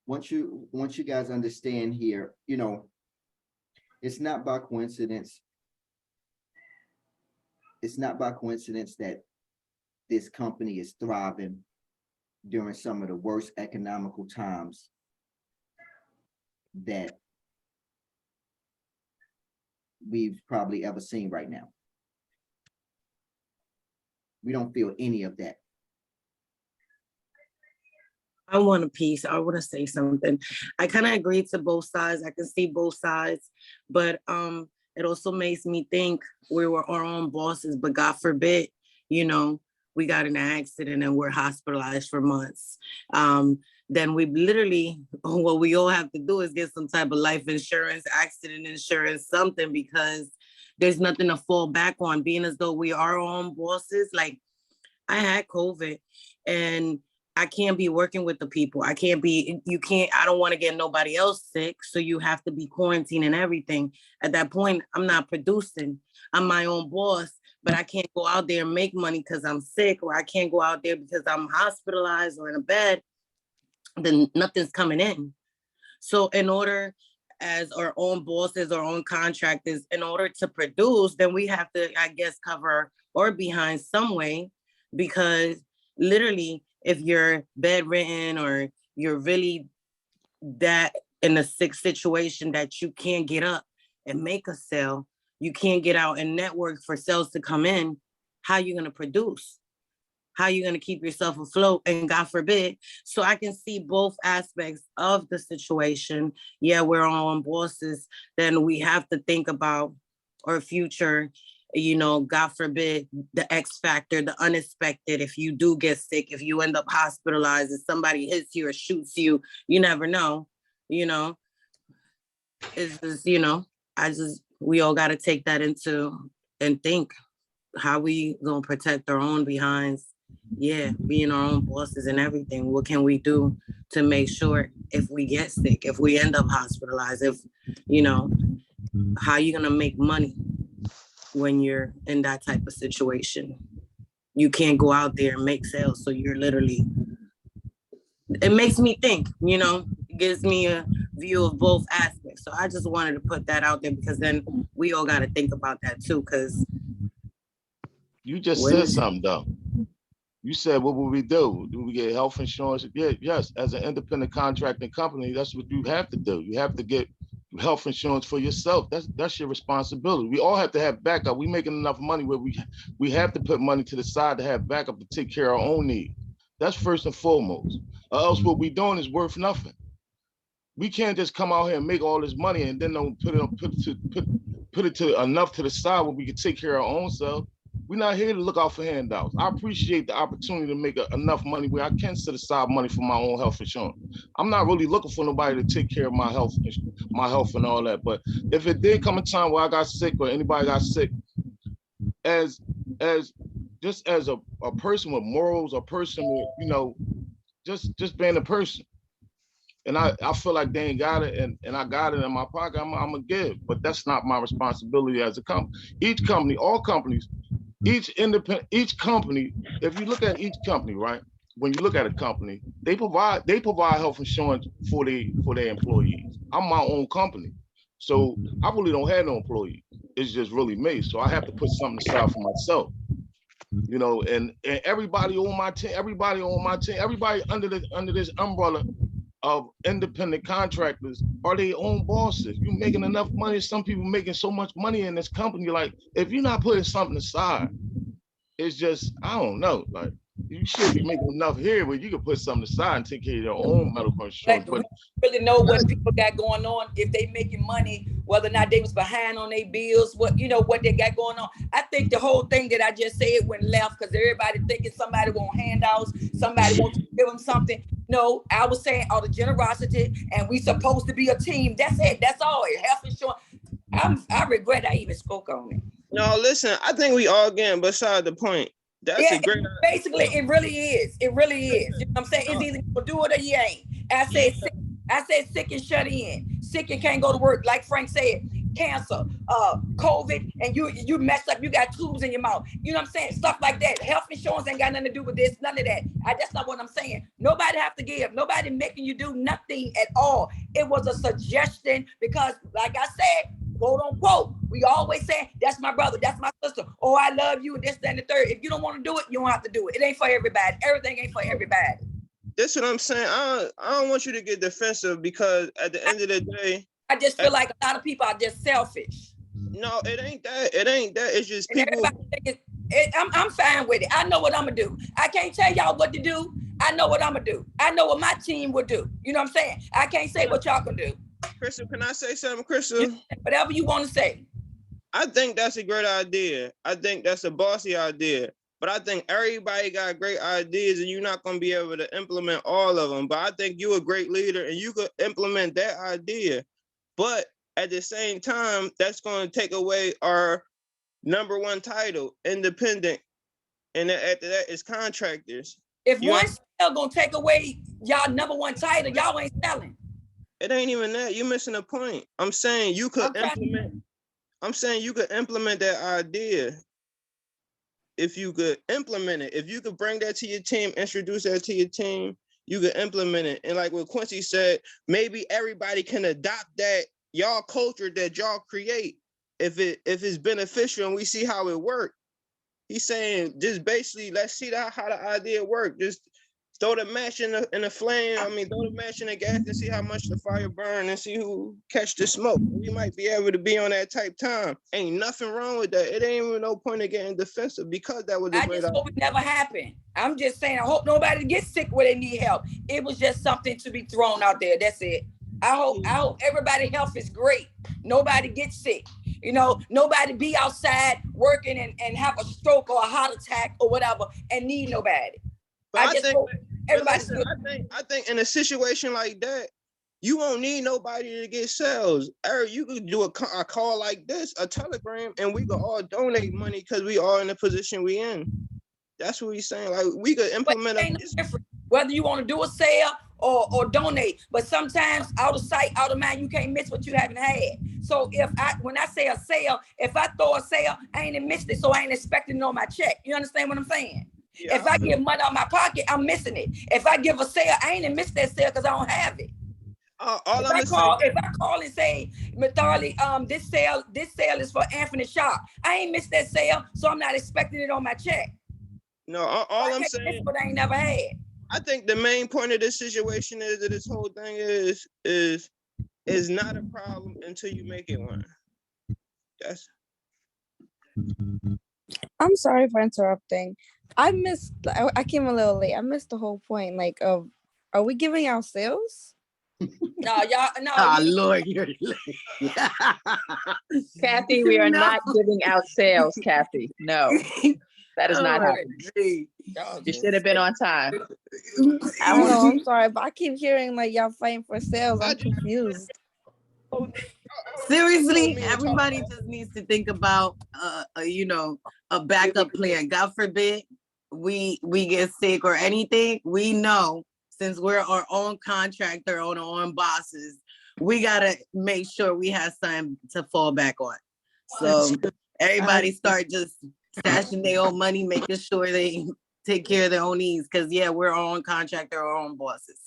Once you guys understand here, it's not by coincidence. It's not by coincidence that this company is thriving during some of the worst economical times that we've probably ever seen right now. We don't feel any of that. I want a piece. I want to say something. I kind of agree to both sides. I can see both sides, but it also makes me think we were our own bosses, but God forbid, we got in an accident and we're hospitalized for months. Then we literally, what we all have to do is get some type of life insurance, accident insurance, something, because there's nothing to fall back on, being as though we are our own bosses. Like, I had COVID and I can't be working with the people. I don't want to get nobody else sick. So you have to be quarantined and everything. At that point, I'm not producing. I'm my own boss, but I can't go out there and make money because I'm sick, or I can't go out there because I'm hospitalized or in a bed. Then nothing's coming in. So in order, as our own bosses, our own contractors, in order to produce, then we have to, I guess, cover or behind some way, because literally, if you're bedridden or you're really that in a sick situation that you can't get up and make a sale, you can't get out and network for sales to come in, how are you going to produce? How are you going to keep yourself afloat? And God forbid. So I can see both aspects of the situation. Yeah, we're our own bosses. Then we have to think about our future. God forbid, the X factor, the unexpected. If you do get sick, if you end up hospitalized, if somebody hits you or shoots you, you never know. It's just, we all got to take that into and think how we gonna protect our own behinds. Yeah, being our own bosses and everything. What can we do to make sure if we get sick, if we end up hospitalized, how you gonna make money when you're in that type of situation? You can't go out there and make sales. So you're literally, it makes me think, it gives me a view of both aspects. So I just wanted to put that out there because then we all got to think about that too. Because you just said something though. You said, what will we do? Do we get health insurance? Yeah, yes. As an independent contracting company, that's what you have to do. You have to get health insurance for yourself. That's your responsibility. We all have to have backup. We making enough money where we have to put money to the side to have backup to take care of our own needs. That's first and foremost. Or else what we doing is worth nothing. We can't just come out here and make all this money and then don't put it to enough to the side where we can take care of our own self. We're not here to look out for handouts. I appreciate the opportunity to make enough money where I can set aside money for my own health insurance. I'm not really looking for nobody to take care of my health and all that. But if it did come a time where I got sick or anybody got sick, as a person with morals, a person with, you know, just being a person. And I feel like they ain't got it, and I got it in my pocket, I'm gonna give. But that's not my responsibility as a company. Each company, all companies, each company, if you look at each company, right? When you look at a company, they provide health insurance for their employees. I'm my own company. So I really don't have no employees. It's just really me. So I have to put something aside for myself. You know, and everybody on my team, everybody under this umbrella of independent contractors are their own bosses. You're making enough money. Some people making so much money in this company. Like, if you're not putting something aside, it's just, I don't know. Like, you should be making enough here where you can put something aside and take care of your own medical insurance. But really know what people got going on, if they making money, whether or not they was behind on their bills, what they got going on. I think the whole thing that I just said went left because everybody thinking somebody want handouts, somebody wants to give them something. No, I was saying all the generosity, and we supposed to be a team. That's it. That's all. Health insurance. I regret I even spoke on it. No, listen, I think we all getting beside the point. That's a great. Basically, it really is. It really is. You know what I'm saying? It's either you do it or you ain't. I said sick and shut in. Sick and can't go to work. Like Frank said, cancer, COVID, and you messed up. You got tubes in your mouth. You know what I'm saying? Stuff like that. Health insurance ain't got nothing to do with this. None of that. That's not what I'm saying. Nobody have to give. Nobody making you do nothing at all. It was a suggestion because, like I said, quote unquote, we always say, that's my brother, that's my sister. Oh, I love you, this, that, and the third. If you don't want to do it, you don't have to do it. It ain't for everybody. Everything ain't for everybody. That's what I'm saying. I don't want you to get defensive because at the end of the day, I just feel like a lot of people are just selfish. No, it ain't that. It ain't that. It's just people. I'm fine with it. I know what I'm gonna do. I can't tell y'all what to do. I know what I'm gonna do. I know what my team would do. You know what I'm saying? I can't say what y'all can do. Crystal, can I say something, Crystal? Whatever you want to say. I think that's a great idea. I think that's a bossy idea. But I think everybody got great ideas and you're not going to be able to implement all of them. But I think you're a great leader and you could implement that idea. But at the same time, that's going to take away our #1 title, independent. And then after that is contractors. If one sale going to take away y'all #1 title, y'all ain't selling. It ain't even that. You're missing a point. I'm saying you could implement. I'm saying you could implement that idea. If you could implement it, if you could bring that to your team, introduce that to your team, you could implement it. And like what Quincy said, maybe everybody can adopt that y'all culture that y'all create if it's beneficial and we see how it works. He's saying just basically let's see how the idea works. Just throw the match in the flame. I mean, throw the match in the gas and see how much the fire burn and see who catch the smoke. We might be able to be on that type time. Ain't nothing wrong with that. It ain't even no point of getting defensive because that was a great idea. I just hope it never happened. I'm just saying, I hope nobody gets sick where they need help. It was just something to be thrown out there. That's it. I hope everybody's health is great. Nobody gets sick. You know, nobody be outside working and have a stroke or a heart attack or whatever and need nobody. I think in a situation like that, you won't need nobody to get sales. Eric, you could do a call like this, a telegram, and we could all donate money because we are in the position we in. That's what he's saying. Like we could implement whether you want to do a sale or donate, but sometimes out of sight, out of mind, you can't miss what you haven't had. So when I say a sale, if I throw a sale, I ain't missed it, so I ain't expecting it on my check. You understand what I'm saying? Yeah. If I give money out of my pocket, I'm missing it. If I give a sale, I ain't missed that sale because I don't have it. All If I'm I gonna say, if I call and say, Matharly, this sale is for Anthony Shop. I ain't missed that sale, so I'm not expecting it on my check. no, all I I'm can't miss saying, what I ain't never had. I think the main point of this situation is that this whole thing is not a problem until you make it one. That's I'm sorry for interrupting. I came a little late. I missed the whole point. Like, are we giving out sales? No, y'all, no. Oh, you- Lord, you're Kathy, we are No. not giving out sales, Kathy. No, that is not Oh, happening. gee. y'all You just- should have been on time. I don't know. I'm sorry, but I keep hearing like y'all fighting for sales. I'm I just- confused. Seriously, me to talk everybody just needs to think about, a backup plan. God forbid we get sick or anything. We know, since we're our own contractor, our own bosses, we gotta make sure we have something to fall back on. So everybody start just stashing their own money, making sure they take care of their own needs. Cause yeah, we're our own contractor, our own bosses.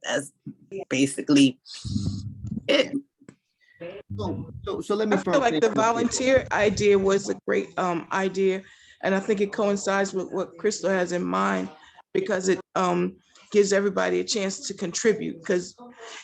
That's basically it. So let me. I feel like the volunteer idea was a great idea, and I think it coincides with what Crystal has in mind because it gives everybody a chance to contribute. Because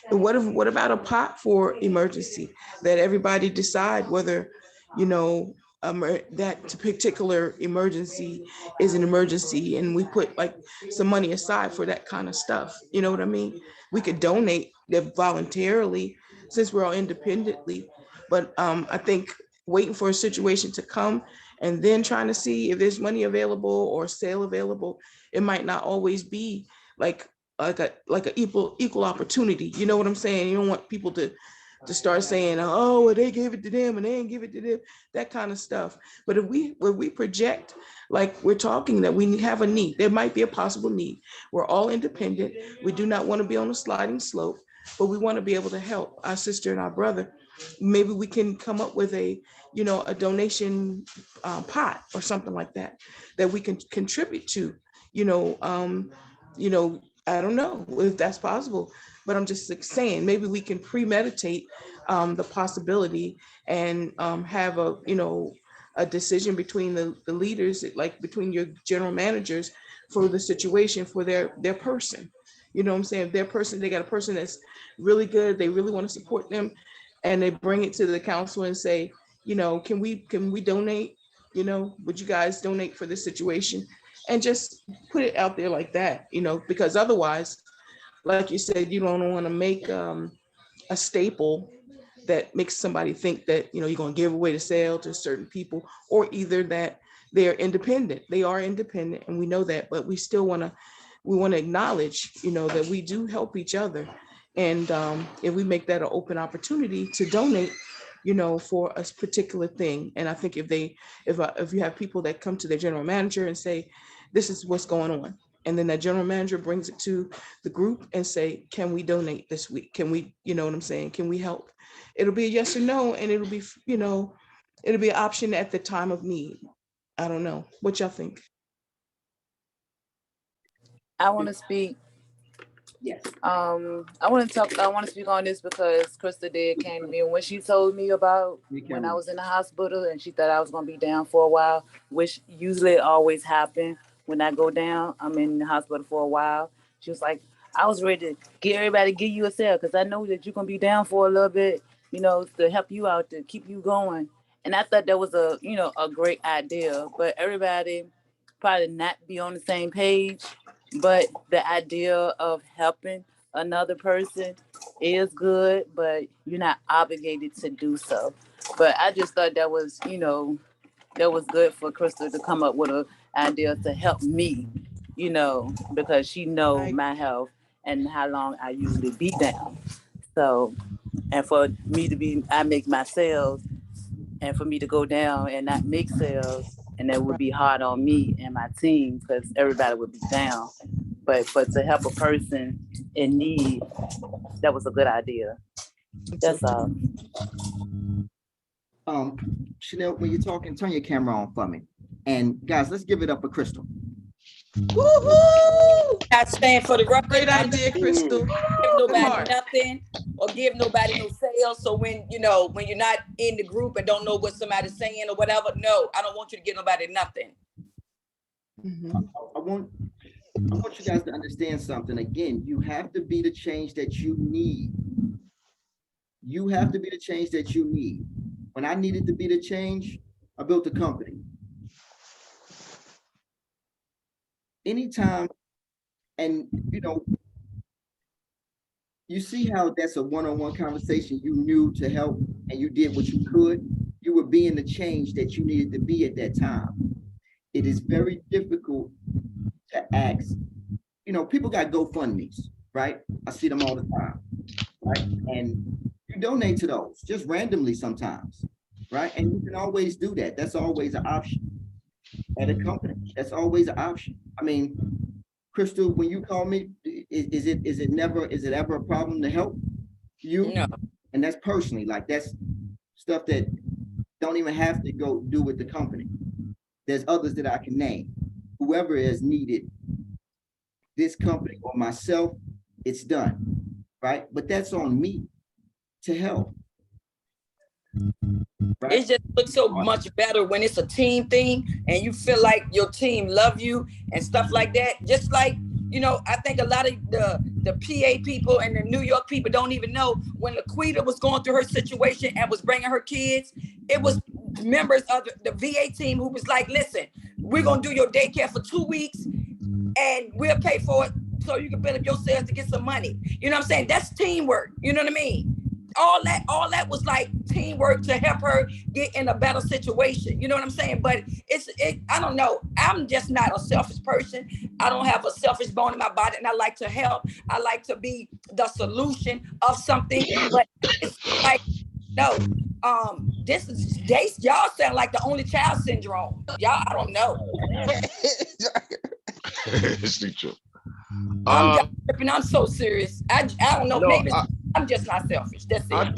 what about a pot for emergency that everybody decide whether that particular emergency is an emergency, and we put like some money aside for that kind of stuff. You know what I mean? We could donate that voluntarily since we're all independently, but I think waiting for a situation to come and then trying to see if there's money available or sale available, it might not always be like a equal opportunity. You know what I'm saying? You don't want people to start saying, oh, well, they gave it to them and they didn't give it to them, that kind of stuff. But if we project, like we're talking, that we have a need, there might be a possible need. We're all independent. We do not want to be on a sliding slope, but we want to be able to help our sister and our brother. Maybe we can come up with a donation pot or something like that we can contribute to. I don't know if that's possible, but I'm just like saying, maybe we can premeditate the possibility and have a decision between the leaders, like between your general managers, for the situation for their person. You know what I'm saying? If their person, they got a person that's really good, they really want to support them, and they bring it to the council and say, can we donate? Would you guys donate for this situation? And just put it out there like that, because otherwise, like you said, you don't want to make a staple that makes somebody think that, you're going to give away the sale to certain people, or either that they're independent. They are independent, and we know that, but we still want to acknowledge, that we do help each other. And if we make that an open opportunity to donate, for a particular thing. And I think if you have people that come to their general manager and say, this is what's going on, and then that general manager brings it to the group and say, can we donate this week? Can we, you know what I'm saying? Can we help? It'll be a yes or no, and it'll be, it'll be an option at the time of need. I don't know. What y'all think? I want to speak. Yes. I want to speak on this because Krista came to me, and when she told me about when I was in the hospital and she thought I was going to be down for a while, which usually always happen when I go down, I'm in the hospital for a while. She was like, I was ready to get everybody to give you a cell because I know that you're going to be down for a little bit, to help you out, to keep you going. And I thought that was a great idea, but everybody probably not be on the same page. But the idea of helping another person is good, but you're not obligated to do so. But I just thought that was, that was good for Crystal to come up with an idea to help me, because she knows my health and how long I usually be down. So, and for me I make my sales, and for me to go down and not make sales, and that would be hard on me and my team because everybody would be down. But to help a person in need, that was a good idea. That's all. Chanel, when you're talking, turn your camera on for me. And guys, let's give it up for Crystal. Woohoo! I stand for the record. Great idea, Crystal. nobody nothing or give nobody no sales. So when when you're not in the group and don't know what somebody's saying or whatever, no, I don't want you to give nobody nothing. I want you guys to understand something. Again, you have to be the change that you need. You have to be the change that you need. When I needed to be the change, I built a company. Anytime, and you see how that's a one-on-one conversation. You knew to help and you did what you could. You were being the change that you needed to be at that time. It is very difficult to ask. People got GoFundMes, right? I see them all the time, right? And you donate to those just randomly sometimes, right? And you can always do that. That's always an option at a company. That's always an option. I mean, Crystal, when you call me, is it ever a problem to help you? No. And that's personally, like that's stuff that don't even have to go do with the company. There's others that I can name. Whoever is needed, this company or myself, it's done, right? But that's on me to help. Right? It just looks so much better when it's a team thing and you feel like your team love you and stuff like that. Just like, I think a lot of the PA people and the New York people don't even know when Laquita was going through her situation and was bringing her kids, it was members of the VA team who was like, listen, we're going to do your daycare for 2 weeks and we'll pay for it so you can build up your sales to get some money. You know what I'm saying? That's teamwork. You know what I mean? All that was like teamwork to help her get in a better situation. You know what I'm saying? But I don't know. I'm just not a selfish person. I don't have a selfish bone in my body, and I like to help. I like to be the solution of something. But it's like, no, y'all sound like the only child syndrome. Y'all, I don't know. It's true. I'm so serious. I don't know. No, Maybe I'm just not selfish. That's it. I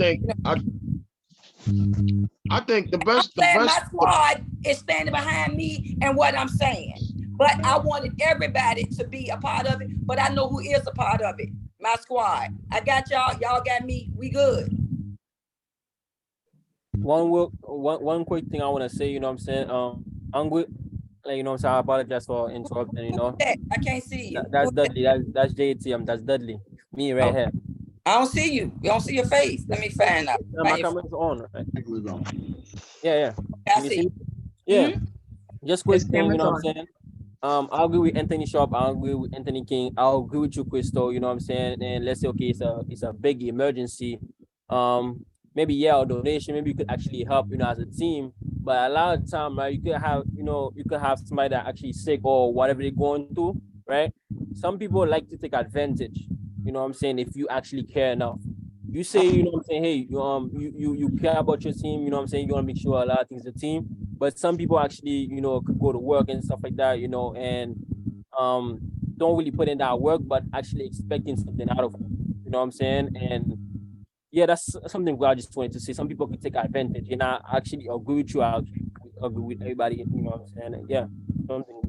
think the best. My squad is standing behind me and what I'm saying. But I wanted everybody to be a part of it. But I know who is a part of it. My squad. I got y'all. Y'all got me. We good. One quick thing I want to say. You know what I'm saying? I'm good. Like, so I apologize for interrupting. I can't see you. That's Dudley. That's JT. That's Dudley. Me right here. I don't see you. We don't see your face. Let me find out. My camera's on. Right? Yeah. I see. Yeah. Just quick thing, you know what I'm saying? I agree with Anthony Sharp. I agree with Anthony King. I'll agree with you, Crystal. You know what I'm saying? And let's say, okay, it's a big emergency. Maybe a donation. Maybe you could actually help, as a team. But a lot of time, right, you could have somebody that actually sick or whatever they're going through, right? Some people like to take advantage. You know what I'm saying? If you actually care enough, you say, you know what I'm saying? Hey, you care about your team. You know what I'm saying? You want to make sure a lot of things are team. But some people actually, could go to work and stuff like that, and don't really put in that work, but actually expecting something out of it. You know what I'm saying? And yeah, that's something I just wanted to say. Some people could take advantage, and I actually agree with you. I agree with everybody. You know what I'm saying? And yeah, something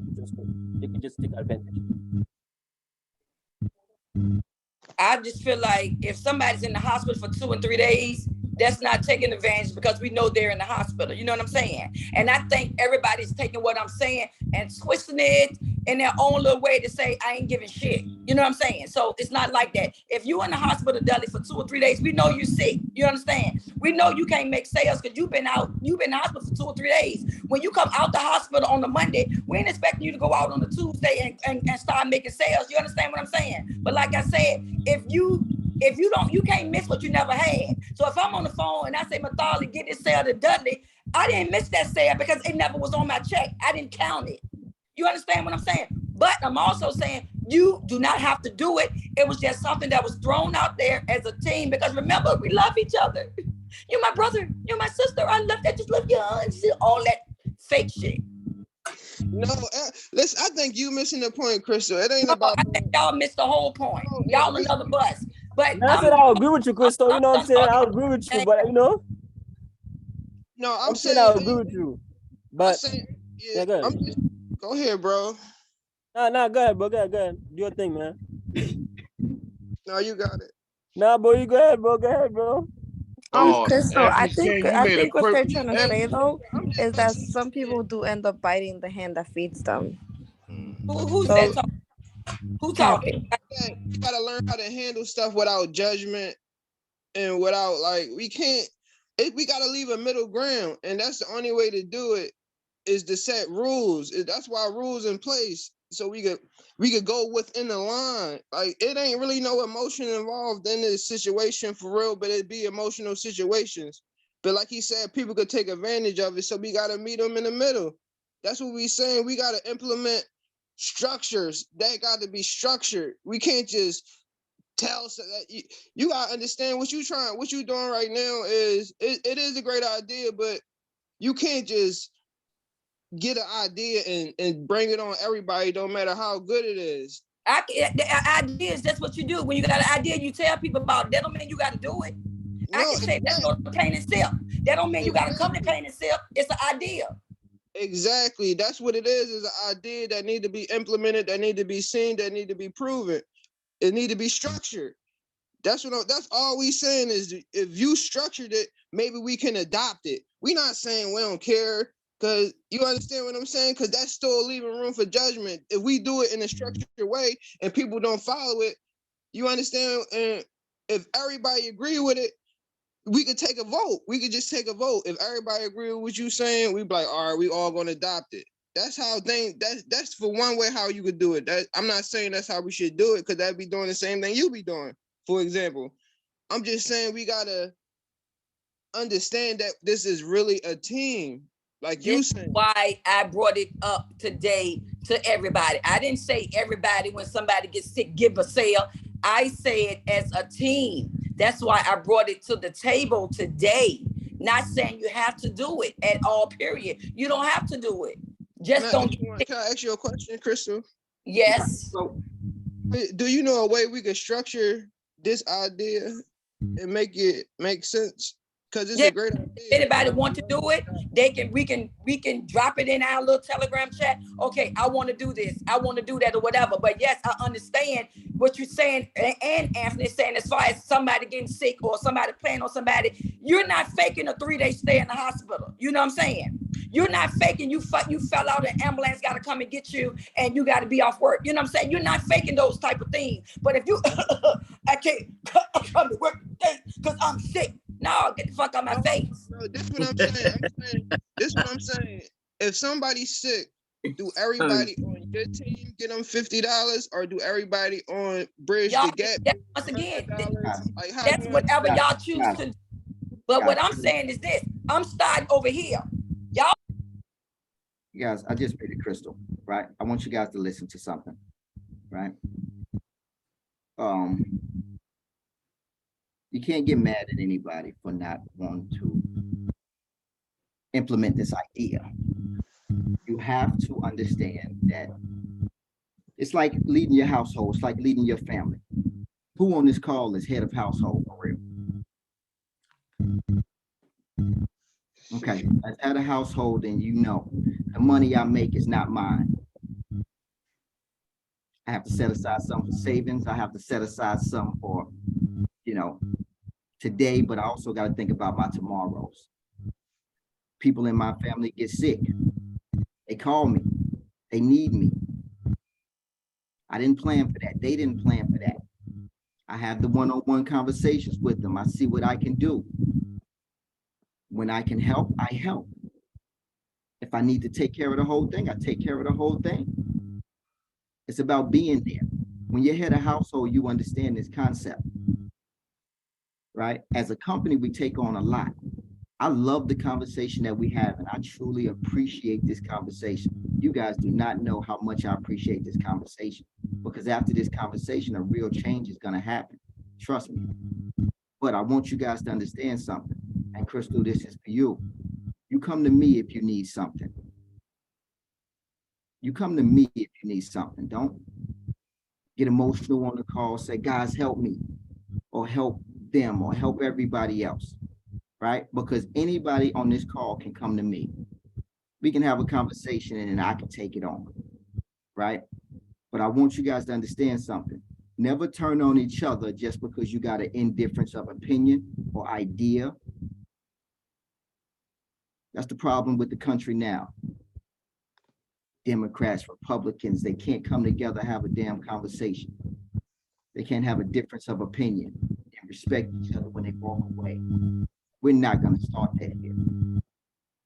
they can just take advantage. I just feel like if somebody's in the hospital for 2 and 3 days, that's not taking advantage because we know they're in the hospital. You know what I'm saying? And I think everybody's taking what I'm saying and twisting it in their own little way to say, I ain't giving shit. You know what I'm saying? So it's not like that. If you're in the hospital, Dudley, for 2 or 3 days, we know you're sick. You understand? We know you can't make sales because you've been in the hospital for 2 or 3 days. When you come out the hospital on the Monday, we ain't expecting you to go out on the Tuesday and start making sales. You understand what I'm saying? But like I said, if you don't, you can't miss what you never had. So if I'm on the phone and I say, Mathali, get this sale to Dudley, I didn't miss that sale because it never was on my check. I didn't count it. You understand what I'm saying? But I'm also saying you do not have to do it. It was just something that was thrown out there as a team because remember, we love each other. You're my brother. You're my sister. I just love you. All that fake shit. No, listen, I think you missing the point, Crystal. It ain't about. I think y'all missed the whole point. Y'all another bus. But I said I agree with you, Crystal. You know what I'm saying? I agree with you, but No, I'm saying I agree with you. But yeah, go ahead. Go ahead, bro. Nah, go ahead, bro. Go ahead. Do your thing, man. No, you got it. Nah, bro, you go ahead, bro. Go ahead, bro. Crystal, I Anthony King, think you made a what they're perfect. trying to say though is that some people do end up biting the hand that feeds them. Who's So, that talking? Who talking? We gotta learn how to handle stuff without judgment and without like we can't. We gotta leave a middle ground, and that's the only way to do it is to set rules. That's why rules in place so we could go within the line. Like it ain't really no emotion involved in this situation for real, but it be emotional situations. But like he said, people could take advantage of it, so we gotta meet them in the middle. That's what we saying. We gotta implement structures that got to be structured. We can't just tell so that you gotta understand what you doing right now is it is a great idea, but you can't just get an idea and bring it on everybody, no matter how good it is. The idea is that's what you do. When you got an idea, you tell people about it. That don't mean you got to do it. I can say let's go to Plain and Sip. That don't mean you got to come to Plain and Sip. It's an idea. Exactly. That's what it is an idea that need to be implemented, that need to be seen, that need to be proven. It need to be structured. That's all we saying is if you structured it, maybe we can adopt it. We not saying we don't care, because you understand what I'm saying? Because that's still leaving room for judgment. If we do it in a structured way and people don't follow it, you understand? And if everybody agree with it, we could take a vote. We could just take a vote. If everybody agree with what you saying, we be like, all right, we all gonna adopt it. That's how that's for one way how you could do it. I'm not saying that's how we should do it, because that'd be doing the same thing you be doing, for example. I'm just saying we gotta understand that this is really a team. Like you said. Why I brought it up today to everybody. I didn't say everybody when somebody gets sick, give a sale. I said as a team. That's why I brought it to the table today. Not saying you have to do it at all, period. You don't have to do it. Just don't. Can I ask you a question, Crystal? Yes. Do you know a way we could structure this idea and make it make sense? Because it's a great idea. Anybody want to do it, we can drop it in our little Telegram chat. Okay, I want to do this, I want to do that, or whatever. But yes, I understand what you're saying, and Anthony's saying as far as somebody getting sick or somebody playing on somebody, you're not faking a 3-day stay in the hospital. You know what I'm saying? You're not faking you fell out, an ambulance got to come and get you and you got to be off work. You know what I'm saying? You're not faking those type of things. But if you I can't come to work today because I'm sick. No, get the fuck out my face. No, this is what I'm saying. This is what I'm saying. If somebody's sick, do everybody on your team get them $50, or do everybody on Bridge the Gap? Once again, like that's whatever y'all choose to do. But what I'm saying is this: I'm starting over here. Y'all. You guys, I just made it crystal, right? I want you guys to listen to something, right? You can't get mad at anybody for not wanting to implement this idea. You have to understand that it's like leading your household. It's like leading your family. Who on this call is head of household for real? Okay, as head of household, then you know the money I make is not mine. I have to set aside some for savings. I have to set aside some for, today, but I also got to think about my tomorrows. People in my family get sick. They call me. They need me. I didn't plan for that. They didn't plan for that. I have the one-on-one conversations with them. I see what I can do. When I can help, I help. If I need to take care of the whole thing, I take care of the whole thing. It's about being there. When you're head of household, you understand this concept, right? As a company, we take on a lot. I love the conversation that we have, and I truly appreciate this conversation. You guys do not know how much I appreciate this conversation, because after this conversation, a real change is going to happen. Trust me. But I want you guys to understand something. And Crystal, this is for you. You come to me if you need something. You come to me if you need something. Don't get emotional on the call, say, guys, help me, or help them, or help everybody else, right? Because anybody on this call can come to me. We can have a conversation and I can take it on, right? But I want you guys to understand something. Never turn on each other just because you got an indifference of opinion or idea. That's the problem with the country now. Democrats, Republicans, they can't come together, have a damn conversation. They can't have a difference of opinion and respect each other when they walk away. We're not gonna start that here.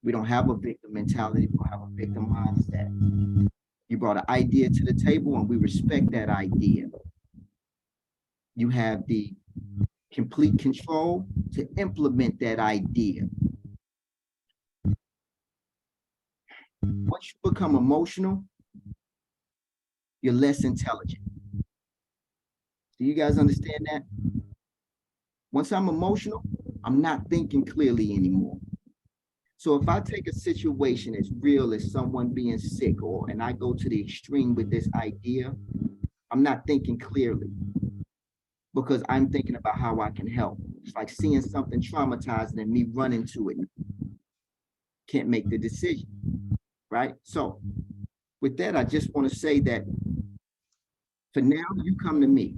We don't have a victim mentality, we don't have a victim mindset. You brought an idea to the table and we respect that idea. You have the complete control to implement that idea. Once you become emotional, you're less intelligent. Do you guys understand that? Once I'm emotional, I'm not thinking clearly anymore. So if I take a situation as real as someone being sick, and I go to the extreme with this idea, I'm not thinking clearly because I'm thinking about how I can help. It's like seeing something traumatizing and me running to it. Can't make the decision, right? So with that, I just want to say that for now, you come to me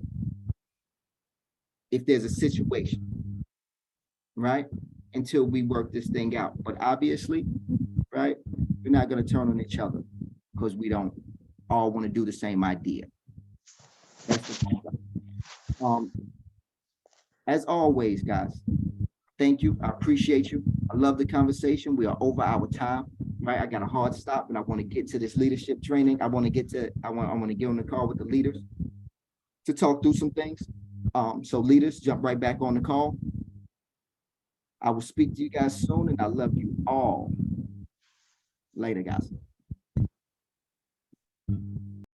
if there's a situation, right? Until we work this thing out. But obviously, right, we're not going to turn on each other because we don't all want to do the same idea. That's the problem. As always, guys, thank you. I appreciate you. I love the conversation. We are over our time, right? I got a hard stop and I want to get to this leadership training. I want to get on the call with the leaders to talk through some things. So leaders, jump right back on the call. I will speak to you guys soon and I love you all. Later, guys.